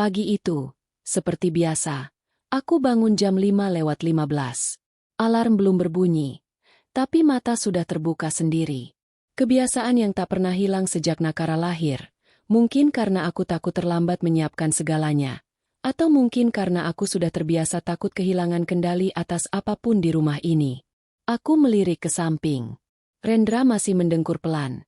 Pagi itu, seperti biasa, aku bangun jam 5:15. Alarm belum berbunyi, tapi mata sudah terbuka sendiri. Kebiasaan yang tak pernah hilang sejak Nakara lahir. Mungkin karena aku takut terlambat menyiapkan segalanya. Atau mungkin karena aku sudah terbiasa takut kehilangan kendali atas apapun di rumah ini. Aku melirik ke samping. Rendra masih mendengkur pelan.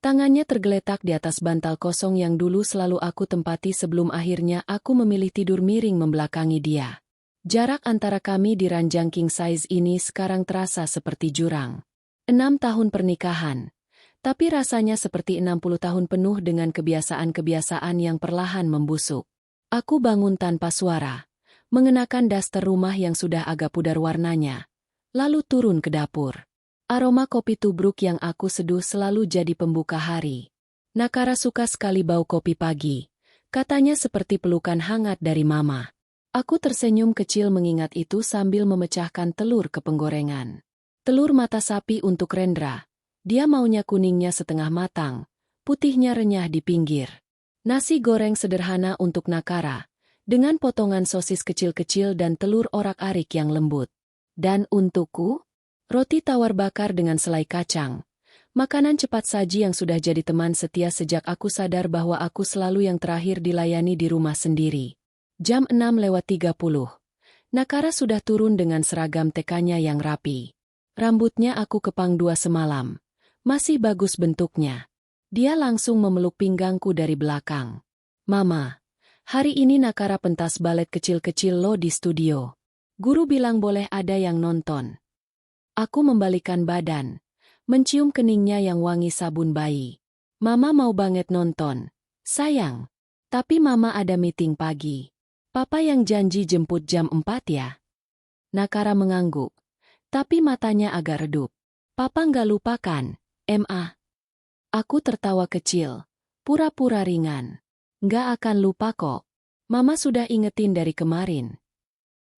Tangannya tergeletak di atas bantal kosong yang dulu selalu aku tempati sebelum akhirnya aku memilih tidur miring membelakangi dia. Jarak antara kami di ranjang king size ini sekarang terasa seperti jurang. 6 tahun pernikahan. Tapi rasanya seperti 60 tahun penuh dengan kebiasaan-kebiasaan yang perlahan membusuk. Aku bangun tanpa suara, mengenakan daster rumah yang sudah agak pudar warnanya, lalu turun ke dapur. Aroma kopi tubruk yang aku seduh selalu jadi pembuka hari. Nakara suka sekali bau kopi pagi, katanya seperti pelukan hangat dari mama. Aku tersenyum kecil mengingat itu sambil memecahkan telur ke penggorengan. Telur mata sapi untuk Rendra. Dia maunya kuningnya setengah matang, putihnya renyah di pinggir. Nasi goreng sederhana untuk Nakara, dengan potongan sosis kecil-kecil dan telur orak-arik yang lembut. Dan untukku, roti tawar bakar dengan selai kacang. Makanan cepat saji yang sudah jadi teman setia sejak aku sadar bahwa aku selalu yang terakhir dilayani di rumah sendiri. Jam 6:30. Nakara sudah turun dengan seragam TK-nya yang rapi. Rambutnya aku kepang 2 semalam. Masih bagus bentuknya. Dia langsung memeluk pinggangku dari belakang. Mama, hari ini Nakara pentas balet kecil-kecil lo di studio. Guru bilang boleh ada yang nonton. Aku membalikan badan, mencium keningnya yang wangi sabun bayi. Mama mau banget nonton. Sayang, tapi Mama ada meeting pagi. Papa yang janji jemput jam 4 ya? Nakara mengangguk, tapi matanya agak redup. Papa nggak lupakan, Ma. Aku tertawa kecil, pura-pura ringan. Nggak akan lupa kok. Mama sudah ingetin dari kemarin.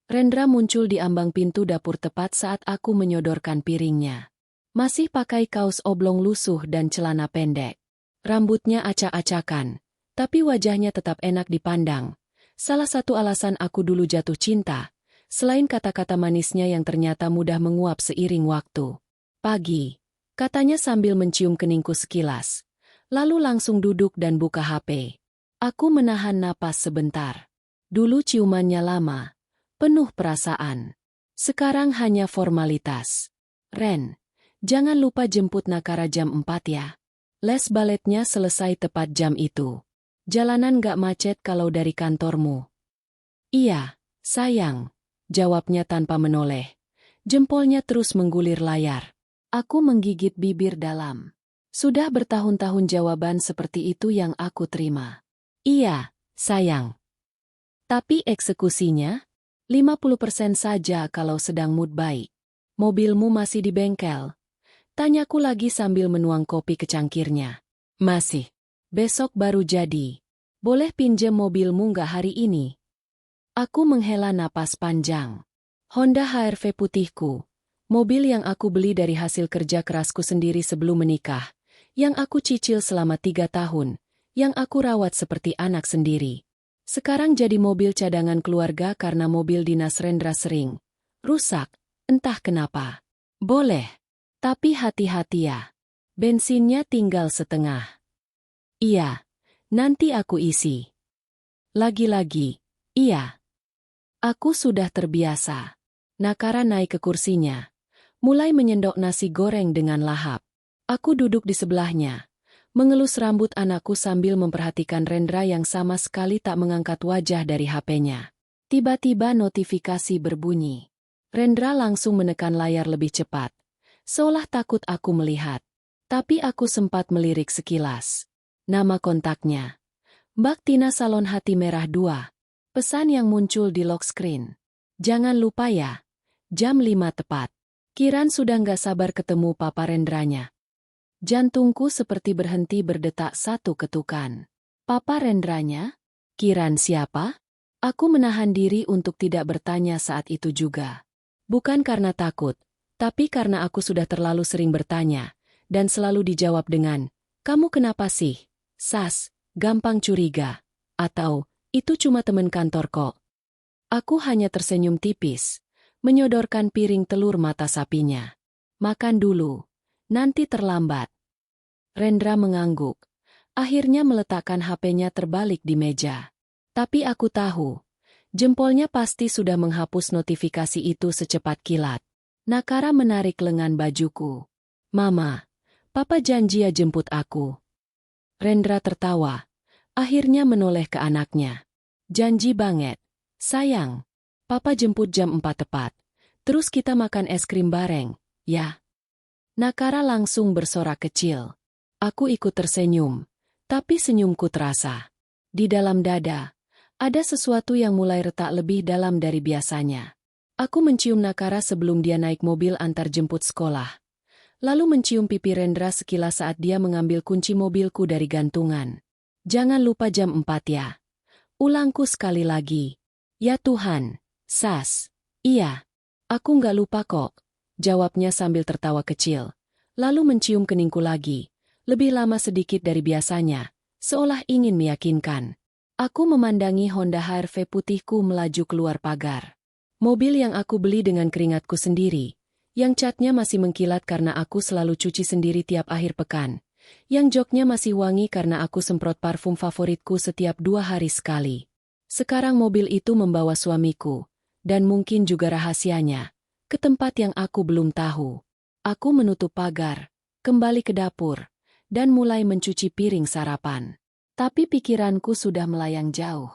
Rendra muncul di ambang pintu dapur tepat saat aku menyodorkan piringnya. Masih pakai kaos oblong lusuh dan celana pendek. Rambutnya acak-acakan, tapi wajahnya tetap enak dipandang. Salah satu alasan aku dulu jatuh cinta, selain kata-kata manisnya yang ternyata mudah menguap seiring waktu. Pagi, katanya sambil mencium keningku sekilas. Lalu langsung duduk dan buka HP. Aku menahan napas sebentar. Dulu ciumannya lama, penuh perasaan. Sekarang hanya formalitas. Ren, jangan lupa jemput Nakara jam 4 ya. Les baletnya selesai tepat jam itu. Jalanan gak macet kalau dari kantormu. Iya, sayang, jawabnya tanpa menoleh. Jempolnya terus menggulir layar. Aku menggigit bibir dalam. Sudah bertahun-tahun jawaban seperti itu yang aku terima. Iya, sayang. Tapi eksekusinya? 50% saja kalau sedang mood baik. Mobilmu masih di bengkel? Tanyaku lagi sambil menuang kopi ke cangkirnya. Masih. Besok baru jadi. Boleh pinjem mobilmu nggak hari ini? Aku menghela napas panjang. Honda HR-V putihku. Mobil yang aku beli dari hasil kerja kerasku sendiri sebelum menikah. Yang aku cicil selama 3 tahun. Yang aku rawat seperti anak sendiri. Sekarang jadi mobil cadangan keluarga karena mobil dinas Rendra sering rusak, entah kenapa. Boleh. Tapi hati-hati ya. Bensinnya tinggal setengah. Iya. Nanti aku isi. Lagi-lagi. Iya. Aku sudah terbiasa. Nakara naik ke kursinya. Mulai menyendok nasi goreng dengan lahap. Aku duduk di sebelahnya. Mengelus rambut anakku sambil memperhatikan Rendra yang sama sekali tak mengangkat wajah dari HP-nya. Tiba-tiba notifikasi berbunyi. Rendra langsung menekan layar lebih cepat. Seolah takut aku melihat. Tapi aku sempat melirik sekilas. Nama kontaknya. Mbak Tina Salon Hati Merah 2. Pesan yang muncul di lock screen. Jangan lupa ya. Jam 5 tepat. Kiran sudah nggak sabar ketemu Papa Rendranya. Jantungku seperti berhenti berdetak satu ketukan. Papa Rendranya? Kiran siapa? Aku menahan diri untuk tidak bertanya saat itu juga. Bukan karena takut, tapi karena aku sudah terlalu sering bertanya, dan selalu dijawab dengan, "Kamu kenapa sih? Sas, gampang curiga." Atau, Itu cuma teman kantor kok. Aku hanya tersenyum tipis, menyodorkan piring telur mata sapinya. Makan dulu, nanti terlambat. Rendra mengangguk. Akhirnya meletakkan HP-nya terbalik di meja. Tapi aku tahu, jempolnya pasti sudah menghapus notifikasi itu secepat kilat. Nakara menarik lengan bajuku. Mama, Papa janji ya jemput aku. Rendra tertawa. Akhirnya menoleh ke anaknya. Janji banget. Sayang, Papa jemput jam 4 tepat. Terus kita makan es krim bareng, ya? Nakara langsung bersorak kecil. Aku ikut tersenyum, tapi senyumku terasa. Di dalam dada, ada sesuatu yang mulai retak lebih dalam dari biasanya. Aku mencium Nakara sebelum dia naik mobil antar jemput sekolah. Lalu mencium pipi Rendra sekilas saat dia mengambil kunci mobilku dari gantungan. Jangan lupa jam 4 ya. Ulangku sekali lagi. Ya Tuhan, Sas. Iya. Aku nggak lupa kok, jawabnya sambil tertawa kecil. Lalu mencium keningku lagi. Lebih lama sedikit dari biasanya, seolah ingin meyakinkan. Aku memandangi Honda HR-V putihku melaju keluar pagar. Mobil yang aku beli dengan keringatku sendiri, yang catnya masih mengkilat karena aku selalu cuci sendiri tiap akhir pekan, yang joknya masih wangi karena aku semprot parfum favoritku setiap 2 hari sekali. Sekarang mobil itu membawa suamiku, dan mungkin juga rahasianya, ke tempat yang aku belum tahu. Aku menutup pagar, kembali ke dapur, dan mulai mencuci piring sarapan. Tapi pikiranku sudah melayang jauh.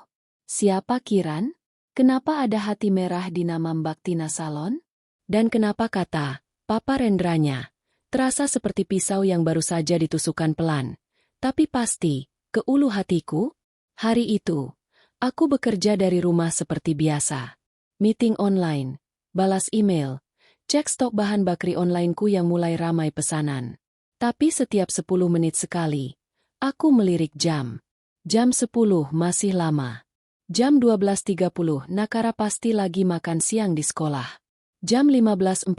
Siapa Kiran? Kenapa ada hati merah di nama Mbak Tina Salon? Dan kenapa kata Papa Rendranya terasa seperti pisau yang baru saja ditusukkan pelan, tapi pasti ke ulu hatiku? Hari itu, aku bekerja dari rumah seperti biasa. Meeting online, balas email, cek stok bahan bakri onlineku yang mulai ramai pesanan. Tapi setiap 10 menit sekali, aku melirik jam. Jam 10 masih lama. Jam 12.30 Nakara pasti lagi makan siang di sekolah. Jam 15.45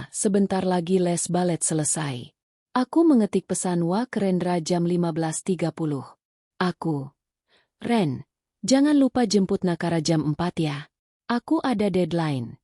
sebentar lagi les balet selesai. Aku mengetik pesan ke Rendra jam 15.30. Aku. Ren, jangan lupa jemput Nakara jam 4 ya. Aku ada deadline.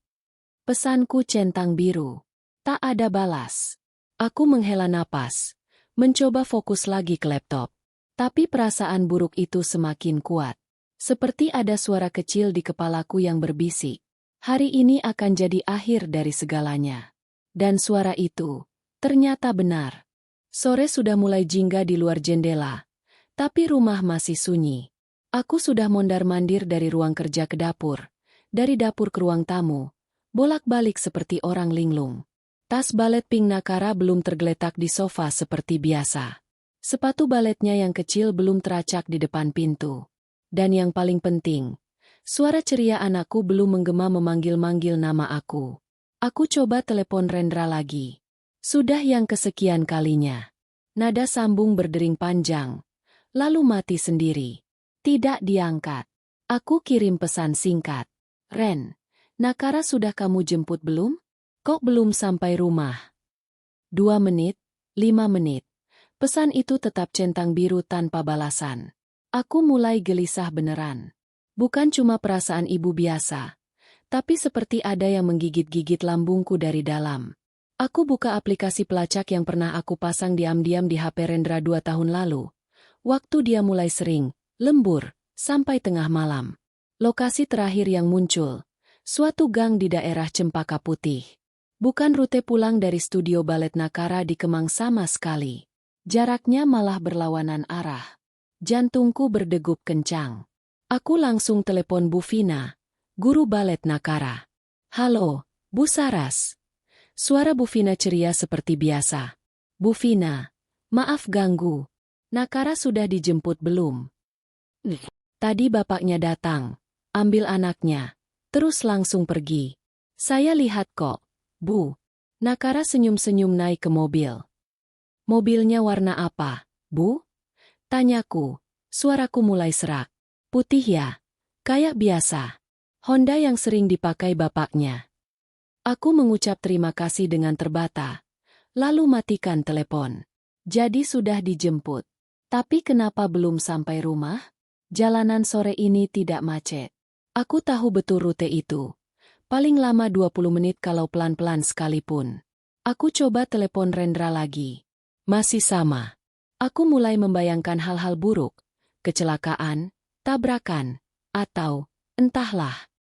Pesanku centang biru. Tak ada balas. Aku menghela napas, mencoba fokus lagi ke laptop. Tapi perasaan buruk itu semakin kuat. Seperti ada suara kecil di kepalaku yang berbisik. Hari ini akan jadi akhir dari segalanya. Dan suara itu ternyata benar. Sore sudah mulai jingga di luar jendela. Tapi rumah masih sunyi. Aku sudah mondar-mandir dari ruang kerja ke dapur, dari dapur ke ruang tamu, bolak-balik seperti orang linglung. Tas balet pink Nakara belum tergeletak di sofa seperti biasa. Sepatu baletnya yang kecil belum teracak di depan pintu. Dan yang paling penting, suara ceria anakku belum menggema memanggil-manggil nama aku. Aku coba telepon Rendra lagi. Sudah yang kesekian kalinya. Nada sambung berdering panjang, lalu mati sendiri. Tidak diangkat. Aku kirim pesan singkat. Ren, Nakara sudah kamu jemput belum? Kok belum sampai rumah? 2 menit, 5 menit. Pesan itu tetap centang biru tanpa balasan. Aku mulai gelisah beneran. Bukan cuma perasaan ibu biasa, tapi seperti ada yang menggigit-gigit lambungku dari dalam. Aku buka aplikasi pelacak yang pernah aku pasang diam-diam di HP Rendra 2 tahun lalu. Waktu dia mulai sering lembur, sampai tengah malam. Lokasi terakhir yang muncul, suatu gang di daerah Cempaka Putih. Bukan rute pulang dari studio balet Nakara di Kemang sama sekali. Jaraknya malah berlawanan arah. Jantungku berdegup kencang. Aku langsung telepon Bu Vina, guru balet Nakara. Halo, Bu Saras. Suara Bu Vina ceria seperti biasa. Bu Vina, maaf ganggu. Nakara sudah dijemput belum? Tadi bapaknya datang, ambil anaknya, terus langsung pergi. Saya lihat kok, Bu. Nakara senyum-senyum naik ke mobil. Mobilnya warna apa, Bu? Tanyaku, suaraku mulai serak. Putih ya? Kayak biasa. Honda yang sering dipakai bapaknya. Aku mengucap terima kasih dengan terbata. Lalu matikan telepon. Jadi sudah dijemput. Tapi kenapa belum sampai rumah? Jalanan sore ini tidak macet. Aku tahu betul rute itu. Paling lama 20 menit kalau pelan-pelan sekalipun. Aku coba telepon Rendra lagi. Masih sama. Aku mulai membayangkan hal-hal buruk. Kecelakaan, tabrakan, atau entahlah.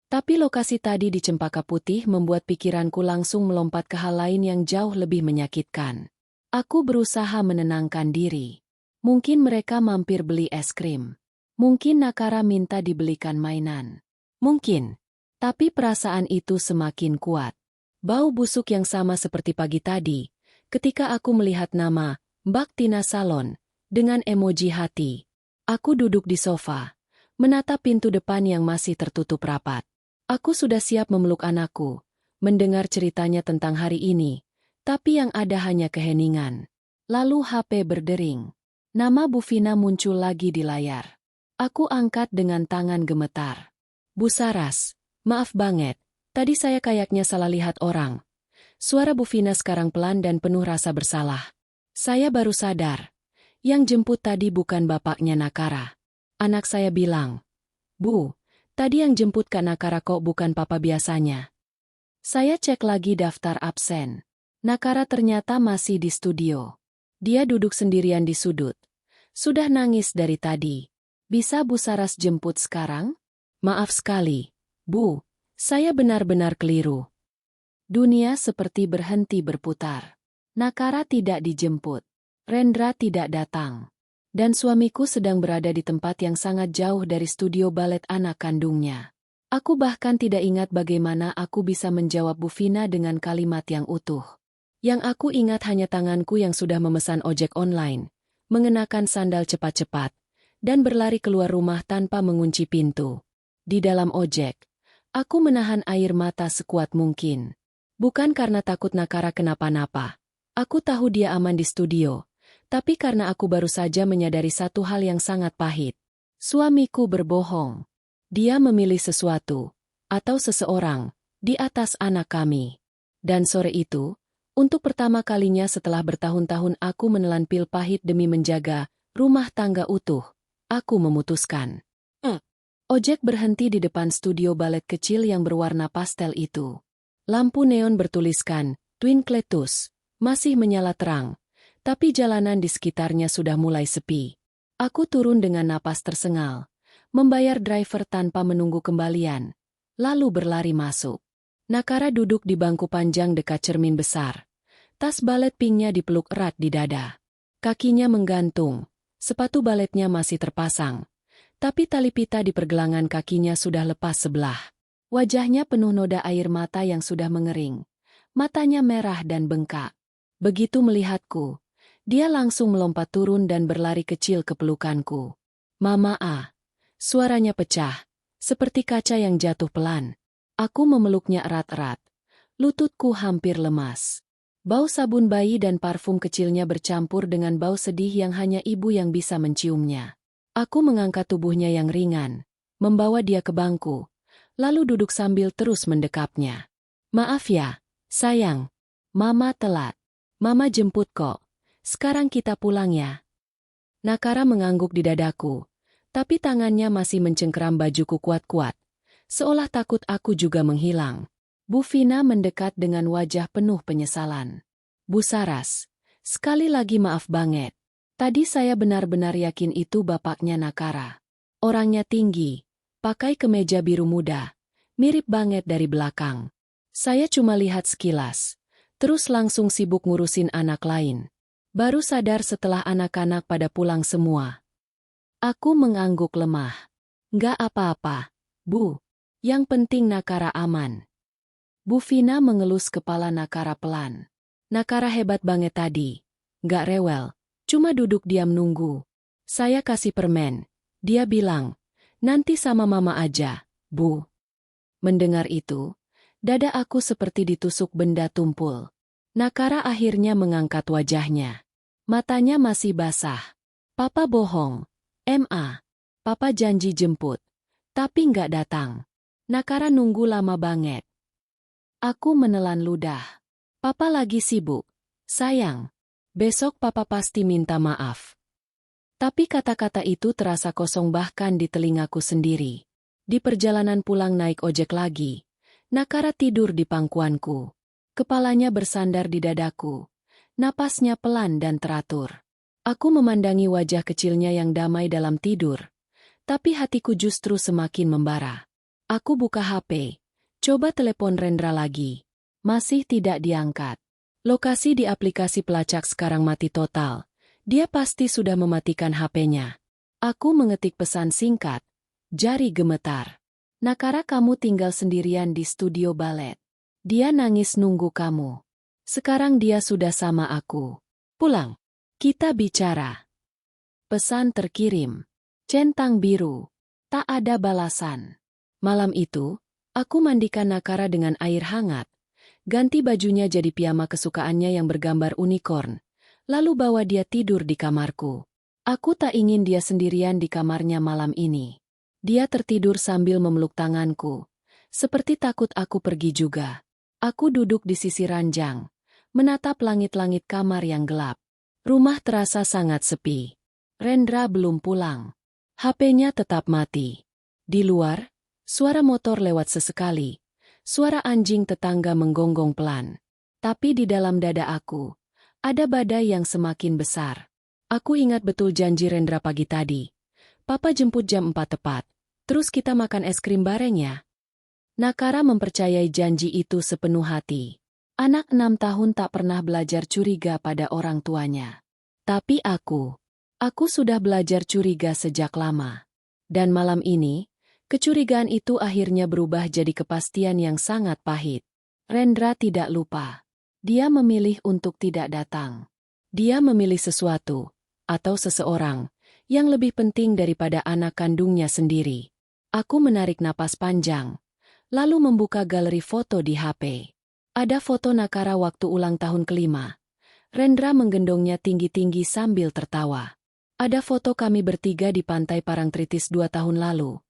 Tapi lokasi tadi di Cempaka Putih membuat pikiranku langsung melompat ke hal lain yang jauh lebih menyakitkan. Aku berusaha menenangkan diri. Mungkin mereka mampir beli es krim. Mungkin Nakara minta dibelikan mainan. Mungkin. Tapi perasaan itu semakin kuat. Bau busuk yang sama seperti pagi tadi, ketika aku melihat nama Mbak Tina Salon, dengan emoji hati. Aku duduk di sofa, menatap pintu depan yang masih tertutup rapat. Aku sudah siap memeluk anakku, mendengar ceritanya tentang hari ini, tapi yang ada hanya keheningan. Lalu HP berdering. Nama Bu Vina muncul lagi di layar. Aku angkat dengan tangan gemetar. Bu Saras. Maaf banget, tadi saya kayaknya salah lihat orang. Suara Bu Vina sekarang pelan dan penuh rasa bersalah. Saya baru sadar. Yang jemput tadi bukan bapaknya Nakara. Anak saya bilang, Bu, tadi yang jemput Kak Nakara kok bukan papa biasanya. Saya cek lagi daftar absen. Nakara ternyata masih di studio. Dia duduk sendirian di sudut. Sudah nangis dari tadi. Bisa Bu Saras jemput sekarang? Maaf sekali. Bu, saya benar-benar keliru. Dunia seperti berhenti berputar. Nakara tidak dijemput. Rendra tidak datang. Dan suamiku sedang berada di tempat yang sangat jauh dari studio balet anak kandungnya. Aku bahkan tidak ingat bagaimana aku bisa menjawab Bu Vina dengan kalimat yang utuh. Yang aku ingat hanya tanganku yang sudah memesan ojek online, mengenakan sandal cepat-cepat, dan berlari keluar rumah tanpa mengunci pintu. Di dalam ojek, aku menahan air mata sekuat mungkin. Bukan karena takut Nakara kenapa-napa. Aku tahu dia aman di studio. Tapi karena aku baru saja menyadari satu hal yang sangat pahit. Suamiku berbohong. Dia memilih sesuatu, atau seseorang, di atas anak kami. Dan sore itu, untuk pertama kalinya setelah bertahun-tahun aku menelan pil pahit demi menjaga rumah tangga utuh, aku memutuskan. Ojek berhenti di depan studio balet kecil yang berwarna pastel itu. Lampu neon bertuliskan, Twin Cletus, masih menyala terang, tapi jalanan di sekitarnya sudah mulai sepi. Aku turun dengan napas tersengal, membayar driver tanpa menunggu kembalian, lalu berlari masuk. Nakara duduk di bangku panjang dekat cermin besar. Tas balet pinknya dipeluk erat di dada. Kakinya menggantung, sepatu baletnya masih terpasang. Tapi tali pita di pergelangan kakinya sudah lepas sebelah. Wajahnya penuh noda air mata yang sudah mengering. Matanya merah dan bengkak. Begitu melihatku, dia langsung melompat turun dan berlari kecil ke pelukanku. Mama A. Suaranya pecah, seperti kaca yang jatuh pelan. Aku memeluknya erat-erat. Lututku hampir lemas. Bau sabun bayi dan parfum kecilnya bercampur dengan bau sedih yang hanya ibu yang bisa menciumnya. Aku mengangkat tubuhnya yang ringan, membawa dia ke bangku, lalu duduk sambil terus mendekapnya. Maaf ya, sayang. Mama telat. Mama jemput kok. Sekarang kita pulang ya. Nakara mengangguk di dadaku, tapi tangannya masih mencengkeram bajuku kuat-kuat, seolah takut aku juga menghilang. Bu Vina mendekat dengan wajah penuh penyesalan. Bu Saras, sekali lagi maaf banget. Tadi saya benar-benar yakin itu bapaknya Nakara. Orangnya tinggi, pakai kemeja biru muda, mirip banget dari belakang. Saya cuma lihat sekilas, terus langsung sibuk ngurusin anak lain. Baru sadar setelah anak-anak pada pulang semua. Aku mengangguk lemah. Nggak apa-apa, Bu. Yang penting Nakara aman. Bu Vina mengelus kepala Nakara pelan. Nakara hebat banget tadi. Nggak rewel. Cuma duduk diam nunggu. Saya kasih permen. Dia bilang, nanti sama mama aja, Bu. Mendengar itu, dada aku seperti ditusuk benda tumpul. Nakara akhirnya mengangkat wajahnya. Matanya masih basah. Papa bohong. Ma. Papa janji jemput. Tapi nggak datang. Nakara nunggu lama banget. Aku menelan ludah. Papa lagi sibuk. Sayang. Besok papa pasti minta maaf. Tapi kata-kata itu terasa kosong bahkan di telingaku sendiri. Di perjalanan pulang naik ojek lagi, Nakara tidur di pangkuanku. Kepalanya bersandar di dadaku. Napasnya pelan dan teratur. Aku memandangi wajah kecilnya yang damai dalam tidur. Tapi hatiku justru semakin membara. Aku buka HP. Coba telepon Rendra lagi. Masih tidak diangkat. Lokasi di aplikasi pelacak sekarang mati total. Dia pasti sudah mematikan HP-nya. Aku mengetik pesan singkat. Jari gemetar. Nakara, kamu tinggal sendirian di studio balet. Dia nangis nunggu kamu. Sekarang dia sudah sama aku. Pulang. Kita bicara. Pesan terkirim. Centang biru. Tak ada balasan. Malam itu, aku mandikan Nakara dengan air hangat. Ganti bajunya jadi piyama kesukaannya yang bergambar unicorn. Lalu bawa dia tidur di kamarku. Aku tak ingin dia sendirian di kamarnya malam ini. Dia tertidur sambil memeluk tanganku. Seperti takut aku pergi juga. Aku duduk di sisi ranjang, menatap langit-langit kamar yang gelap. Rumah terasa sangat sepi. Rendra belum pulang. HP-nya tetap mati. Di luar, suara motor lewat sesekali. Suara anjing tetangga menggonggong pelan. Tapi di dalam dada aku, ada badai yang semakin besar. Aku ingat betul janji Rendra pagi tadi. Papa jemput jam 4 tepat. Terus kita makan es krim bareng ya. Nakara mempercayai janji itu sepenuh hati. Anak 6 tahun tak pernah belajar curiga pada orang tuanya. Tapi aku sudah belajar curiga sejak lama. Dan malam ini, kecurigaan itu akhirnya berubah jadi kepastian yang sangat pahit. Rendra tidak lupa. Dia memilih untuk tidak datang. Dia memilih sesuatu, atau seseorang, yang lebih penting daripada anak kandungnya sendiri. Aku menarik napas panjang, lalu membuka galeri foto di HP. Ada foto Nakara waktu ulang tahun ke-5. Rendra menggendongnya tinggi-tinggi sambil tertawa. Ada foto kami bertiga di pantai Parangtritis 2 tahun lalu.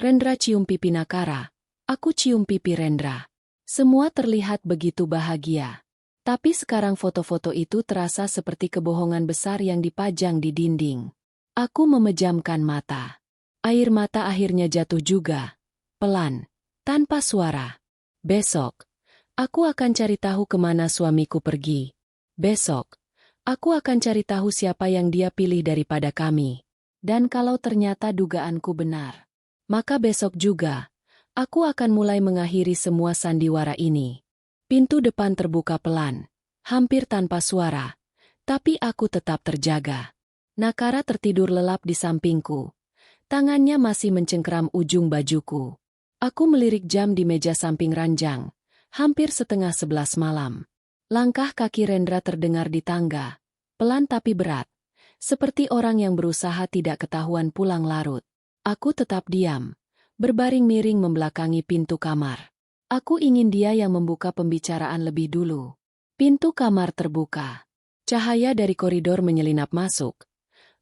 Rendra cium pipi Nakara, aku cium pipi Rendra. Semua terlihat begitu bahagia. Tapi sekarang foto-foto itu terasa seperti kebohongan besar yang dipajang di dinding. Aku memejamkan mata. Air mata akhirnya jatuh juga. Pelan, tanpa suara. Besok, aku akan cari tahu kemana suamiku pergi. Besok, aku akan cari tahu siapa yang dia pilih daripada kami. Dan kalau ternyata dugaanku benar, maka besok juga, aku akan mulai mengakhiri semua sandiwara ini. Pintu depan terbuka pelan, hampir tanpa suara, tapi aku tetap terjaga. Nakara tertidur lelap di sampingku. Tangannya masih mencengkeram ujung bajuku. Aku melirik jam di meja samping ranjang, hampir setengah 11 malam. Langkah kaki Rendra terdengar di tangga, pelan tapi berat, seperti orang yang berusaha tidak ketahuan pulang larut. Aku tetap diam, berbaring miring membelakangi pintu kamar. Aku ingin dia yang membuka pembicaraan lebih dulu. Pintu kamar terbuka. Cahaya dari koridor menyelinap masuk,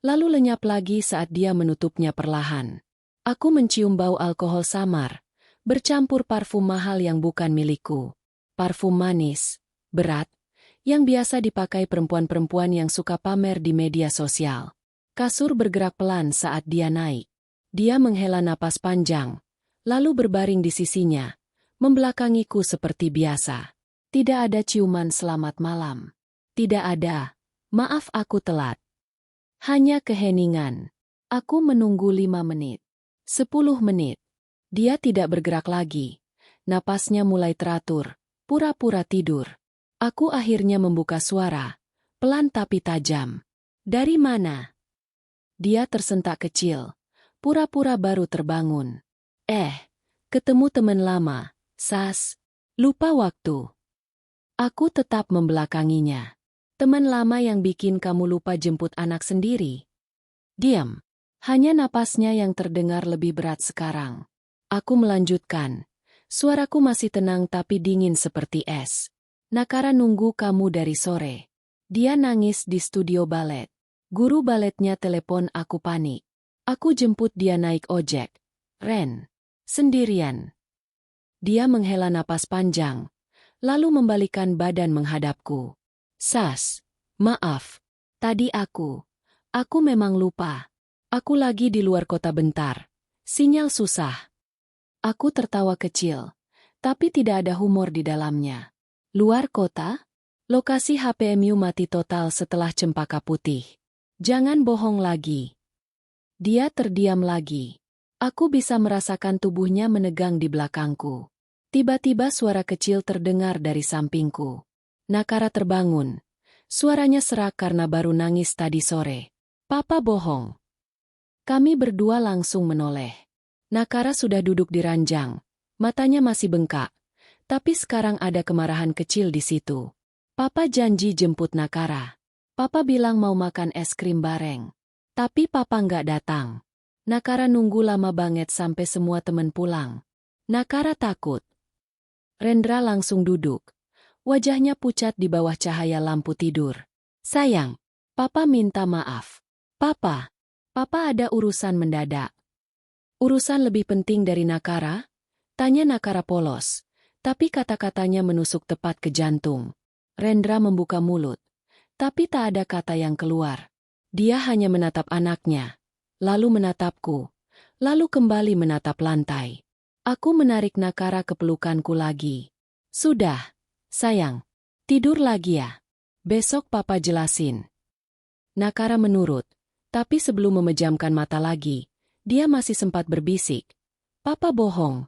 lalu lenyap lagi saat dia menutupnya perlahan. Aku mencium bau alkohol samar, bercampur parfum mahal yang bukan milikku. Parfum manis, berat, yang biasa dipakai perempuan-perempuan yang suka pamer di media sosial. Kasur bergerak pelan saat dia naik. Dia menghela napas panjang, lalu berbaring di sisinya, membelakangiku seperti biasa. Tidak ada ciuman selamat malam. Tidak ada, maaf aku telat. Hanya keheningan. Aku menunggu 5 menit. 10 menit. Dia tidak bergerak lagi. Napasnya mulai teratur, pura-pura tidur. Aku akhirnya membuka suara, pelan tapi tajam. Dari mana? Dia tersentak kecil. Pura-pura baru terbangun. Ketemu teman lama, Sas. Lupa waktu. Aku tetap membelakanginya. Teman lama yang bikin kamu lupa jemput anak sendiri. Diam. Hanya napasnya yang terdengar lebih berat sekarang. Aku melanjutkan. Suaraku masih tenang tapi dingin seperti es. Nakara nunggu kamu dari sore. Dia nangis di studio balet. Guru baletnya telepon aku panik. Aku jemput dia naik ojek. Ren. Sendirian. Dia menghela napas panjang, lalu membalikkan badan menghadapku. Sas, maaf. Tadi aku Aku memang lupa. Aku lagi di luar kota bentar. Sinyal susah. Aku tertawa kecil, tapi tidak ada humor di dalamnya. Luar kota? Lokasi HPMU mati total setelah Cempaka Putih. Jangan bohong lagi. Dia terdiam lagi. Aku bisa merasakan tubuhnya menegang di belakangku. Tiba-tiba suara kecil terdengar dari sampingku. Nakara terbangun. Suaranya serak karena baru nangis tadi sore. Papa bohong. Kami berdua langsung menoleh. Nakara sudah duduk di ranjang. Matanya masih bengkak. Tapi sekarang ada kemarahan kecil di situ. Papa janji jemput Nakara. Papa bilang mau makan es krim bareng. Tapi Papa nggak datang. Nakara nunggu lama banget sampai semua teman pulang. Nakara takut. Rendra langsung duduk. Wajahnya pucat di bawah cahaya lampu tidur. Sayang, Papa minta maaf. Papa ada urusan mendadak. Urusan lebih penting dari Nakara? Tanya Nakara polos. Tapi kata-katanya menusuk tepat ke jantung. Rendra membuka mulut. Tapi tak ada kata yang keluar. Dia hanya menatap anaknya. Lalu menatapku. Lalu kembali menatap lantai. Aku menarik Nakara ke pelukanku lagi. Sudah, sayang. Tidur lagi ya. Besok Papa jelasin. Nakara menurut. Tapi sebelum memejamkan mata lagi, dia masih sempat berbisik. Papa bohong.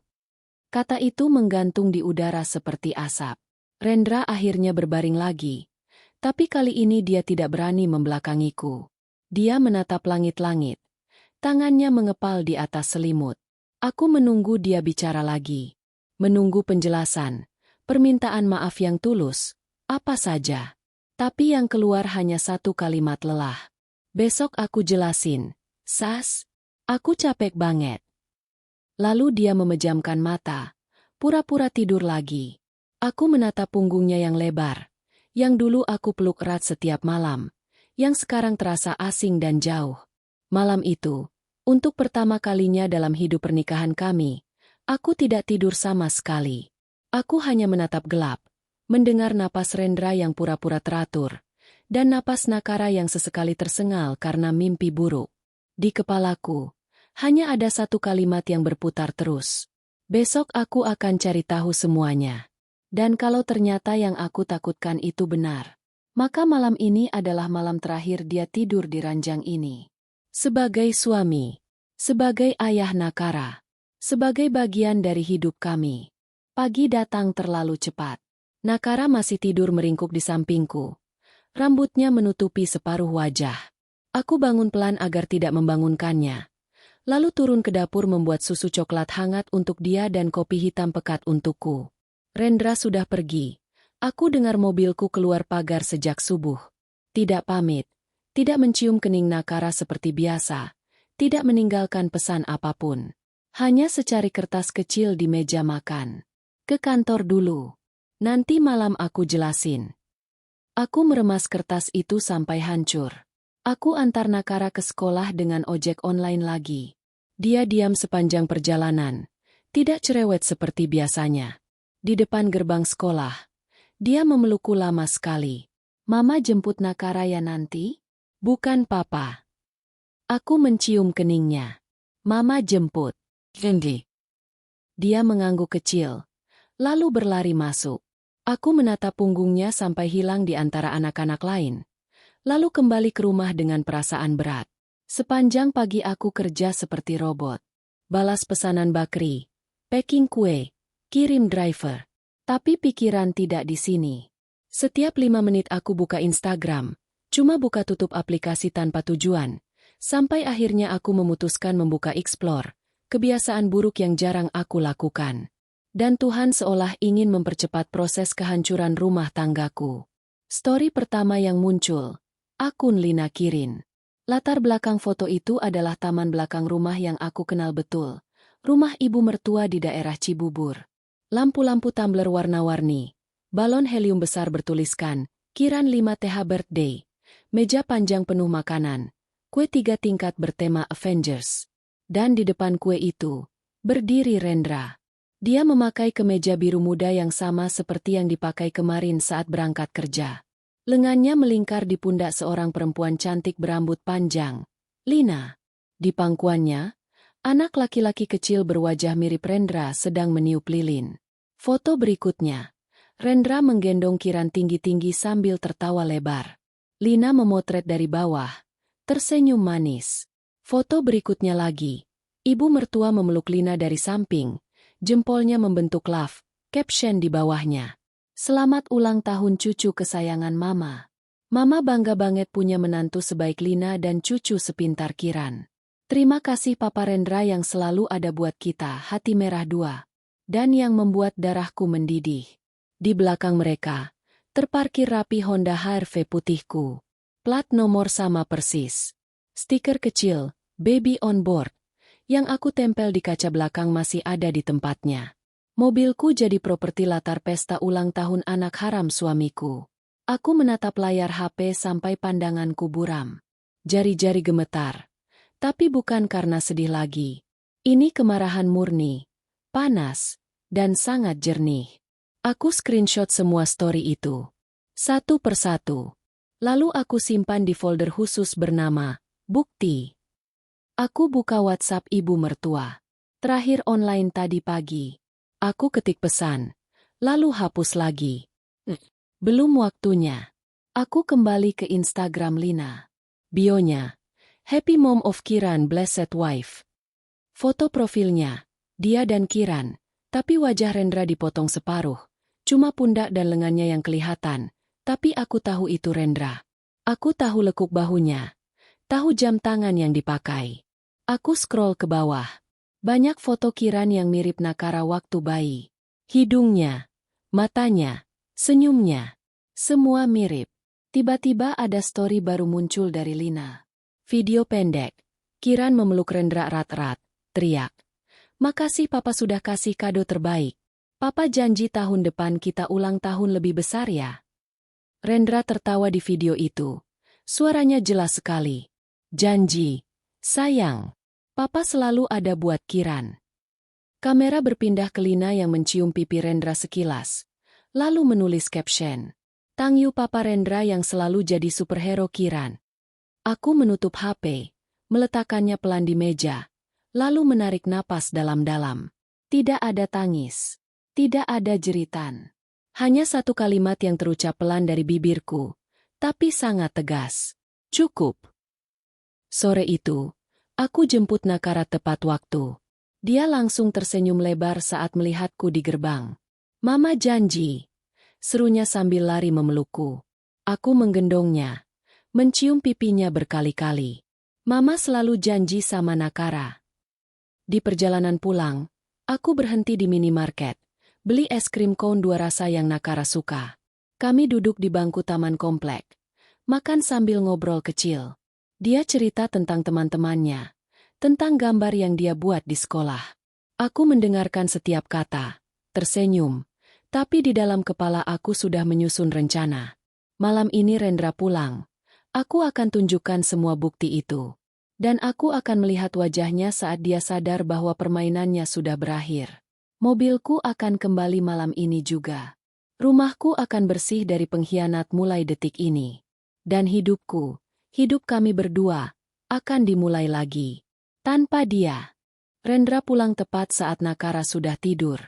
Kata itu menggantung di udara seperti asap. Rendra akhirnya berbaring lagi. Tapi kali ini dia tidak berani membelakangiku. Dia menatap langit-langit. Tangannya mengepal di atas selimut. Aku menunggu dia bicara lagi. Menunggu penjelasan. Permintaan maaf yang tulus. Apa saja. Tapi yang keluar hanya satu kalimat lelah. Besok aku jelasin. Sas, aku capek banget. Lalu dia memejamkan mata. Pura-pura tidur lagi. Aku menatap punggungnya yang lebar. Yang dulu aku peluk erat setiap malam. Yang sekarang terasa asing dan jauh. Malam itu, untuk pertama kalinya dalam hidup pernikahan kami, aku tidak tidur sama sekali. Aku hanya menatap gelap, mendengar napas Rendra yang pura-pura teratur, dan napas Nakara yang sesekali tersengal karena mimpi buruk. Di kepalaku, hanya ada satu kalimat yang berputar terus. Besok aku akan cari tahu semuanya. Dan kalau ternyata yang aku takutkan itu benar, maka malam ini adalah malam terakhir dia tidur di ranjang ini. Sebagai suami, sebagai ayah Nakara, sebagai bagian dari hidup kami. Pagi datang terlalu cepat. Nakara masih tidur meringkuk di sampingku. Rambutnya menutupi separuh wajah. Aku bangun pelan agar tidak membangunkannya. Lalu turun ke dapur membuat susu coklat hangat untuk dia dan kopi hitam pekat untukku. Rendra sudah pergi. Aku dengar mobilku keluar pagar sejak subuh. Tidak pamit. Tidak mencium kening Nakara seperti biasa. Tidak meninggalkan pesan apapun. Hanya secari kertas kecil di meja makan. Ke kantor dulu. Nanti malam aku jelasin. Aku meremas kertas itu sampai hancur. Aku antar Nakara ke sekolah dengan ojek online lagi. Dia diam sepanjang perjalanan. Tidak cerewet seperti biasanya. Di depan gerbang sekolah, dia memelukku lama sekali. Mama jemput Nakara ya nanti? Bukan Papa. Aku mencium keningnya. Mama jemput. Candy. Dia mengangguk kecil, lalu berlari masuk. Aku menatap punggungnya sampai hilang di antara anak-anak lain. Lalu kembali ke rumah dengan perasaan berat. Sepanjang pagi aku kerja seperti robot. Balas pesanan bakri, packing kue, kirim driver. Tapi pikiran tidak di sini. Setiap 5 menit aku buka Instagram, cuma buka tutup aplikasi tanpa tujuan. Sampai akhirnya aku memutuskan membuka Explore, kebiasaan buruk yang jarang aku lakukan. Dan Tuhan seolah ingin mempercepat proses kehancuran rumah tanggaku. Story pertama yang muncul, akun Lina Kirin. Latar belakang foto itu adalah taman belakang rumah yang aku kenal betul. Rumah ibu mertua di daerah Cibubur. Lampu-lampu tumbler warna-warni. Balon helium besar bertuliskan, Kiran 5 TH birthday. Meja panjang penuh makanan. Kue 3 tingkat bertema Avengers. Dan di depan kue itu, berdiri Rendra. Dia memakai kemeja biru muda yang sama seperti yang dipakai kemarin saat berangkat kerja. Lengannya melingkar di pundak seorang perempuan cantik berambut panjang, Lina. Di pangkuannya, anak laki-laki kecil berwajah mirip Rendra sedang meniup lilin. Foto berikutnya, Rendra menggendong Kiran tinggi-tinggi sambil tertawa lebar. Lina memotret dari bawah, tersenyum manis. Foto berikutnya lagi, ibu mertua memeluk Lina dari samping, jempolnya membentuk love, caption di bawahnya. Selamat ulang tahun cucu kesayangan Mama. Mama bangga banget punya menantu sebaik Lina dan cucu sepintar Kiran. Terima kasih Papa Rendra yang selalu ada buat kita, hati merah 2. Dan yang membuat darahku mendidih. Di belakang mereka, terparkir rapi Honda HR-V putihku. Plat nomor sama persis. Stiker kecil, baby on board, yang aku tempel di kaca belakang masih ada di tempatnya. Mobilku jadi properti latar pesta ulang tahun anak haram suamiku. Aku menatap layar HP sampai pandanganku buram. Jari-jari gemetar. Tapi bukan karena sedih lagi. Ini kemarahan murni, panas, dan sangat jernih. Aku screenshot semua story itu. Satu persatu. Lalu aku simpan di folder khusus bernama Bukti. Aku buka WhatsApp ibu mertua. Terakhir online tadi pagi. Aku ketik pesan, lalu hapus lagi. Belum waktunya. Aku kembali ke Instagram Lina. Bionya, Happy Mom of Kiran Blessed Wife. Foto profilnya, dia dan Kiran, tapi wajah Rendra dipotong separuh. Cuma pundak dan lengannya yang kelihatan, tapi aku tahu itu Rendra. Aku tahu lekuk bahunya, tahu jam tangan yang dipakai. Aku scroll ke bawah. Banyak foto Kiran yang mirip Nakara waktu bayi. Hidungnya, matanya, senyumnya, semua mirip. Tiba-tiba ada story baru muncul dari Lina. Video pendek. Kiran memeluk Rendra erat-erat, teriak. Makasih Papa sudah kasih kado terbaik. Papa janji tahun depan kita ulang tahun lebih besar ya. Rendra tertawa di video itu. Suaranya jelas sekali. Janji, sayang. Papa selalu ada buat Kiran. Kamera berpindah ke Lina yang mencium pipi Rendra sekilas. Lalu menulis caption. Thank you Papa Rendra yang selalu jadi superhero Kiran. Aku menutup HP, meletakkannya pelan di meja, lalu menarik napas dalam-dalam. Tidak ada tangis. Tidak ada jeritan. Hanya satu kalimat yang terucap pelan dari bibirku, tapi sangat tegas. Cukup. Sore itu, aku jemput Nakara tepat waktu. Dia langsung tersenyum lebar saat melihatku di gerbang. Mama janji, serunya sambil lari memelukku. Aku menggendongnya, mencium pipinya berkali-kali. Mama selalu janji sama Nakara. Di perjalanan pulang, aku berhenti di minimarket, beli es krim cone 2 rasa yang Nakara suka. Kami duduk di bangku taman komplek, makan sambil ngobrol kecil. Dia cerita tentang teman-temannya, tentang gambar yang dia buat di sekolah. Aku mendengarkan setiap kata, tersenyum, tapi di dalam kepala aku sudah menyusun rencana. Malam ini Rendra pulang. Aku akan tunjukkan semua bukti itu. Dan aku akan melihat wajahnya saat dia sadar bahwa permainannya sudah berakhir. Mobilku akan kembali malam ini juga. Rumahku akan bersih dari pengkhianat mulai detik ini. Dan hidupku, hidup kami berdua, akan dimulai lagi. Tanpa dia. Rendra pulang tepat saat Nakara sudah tidur.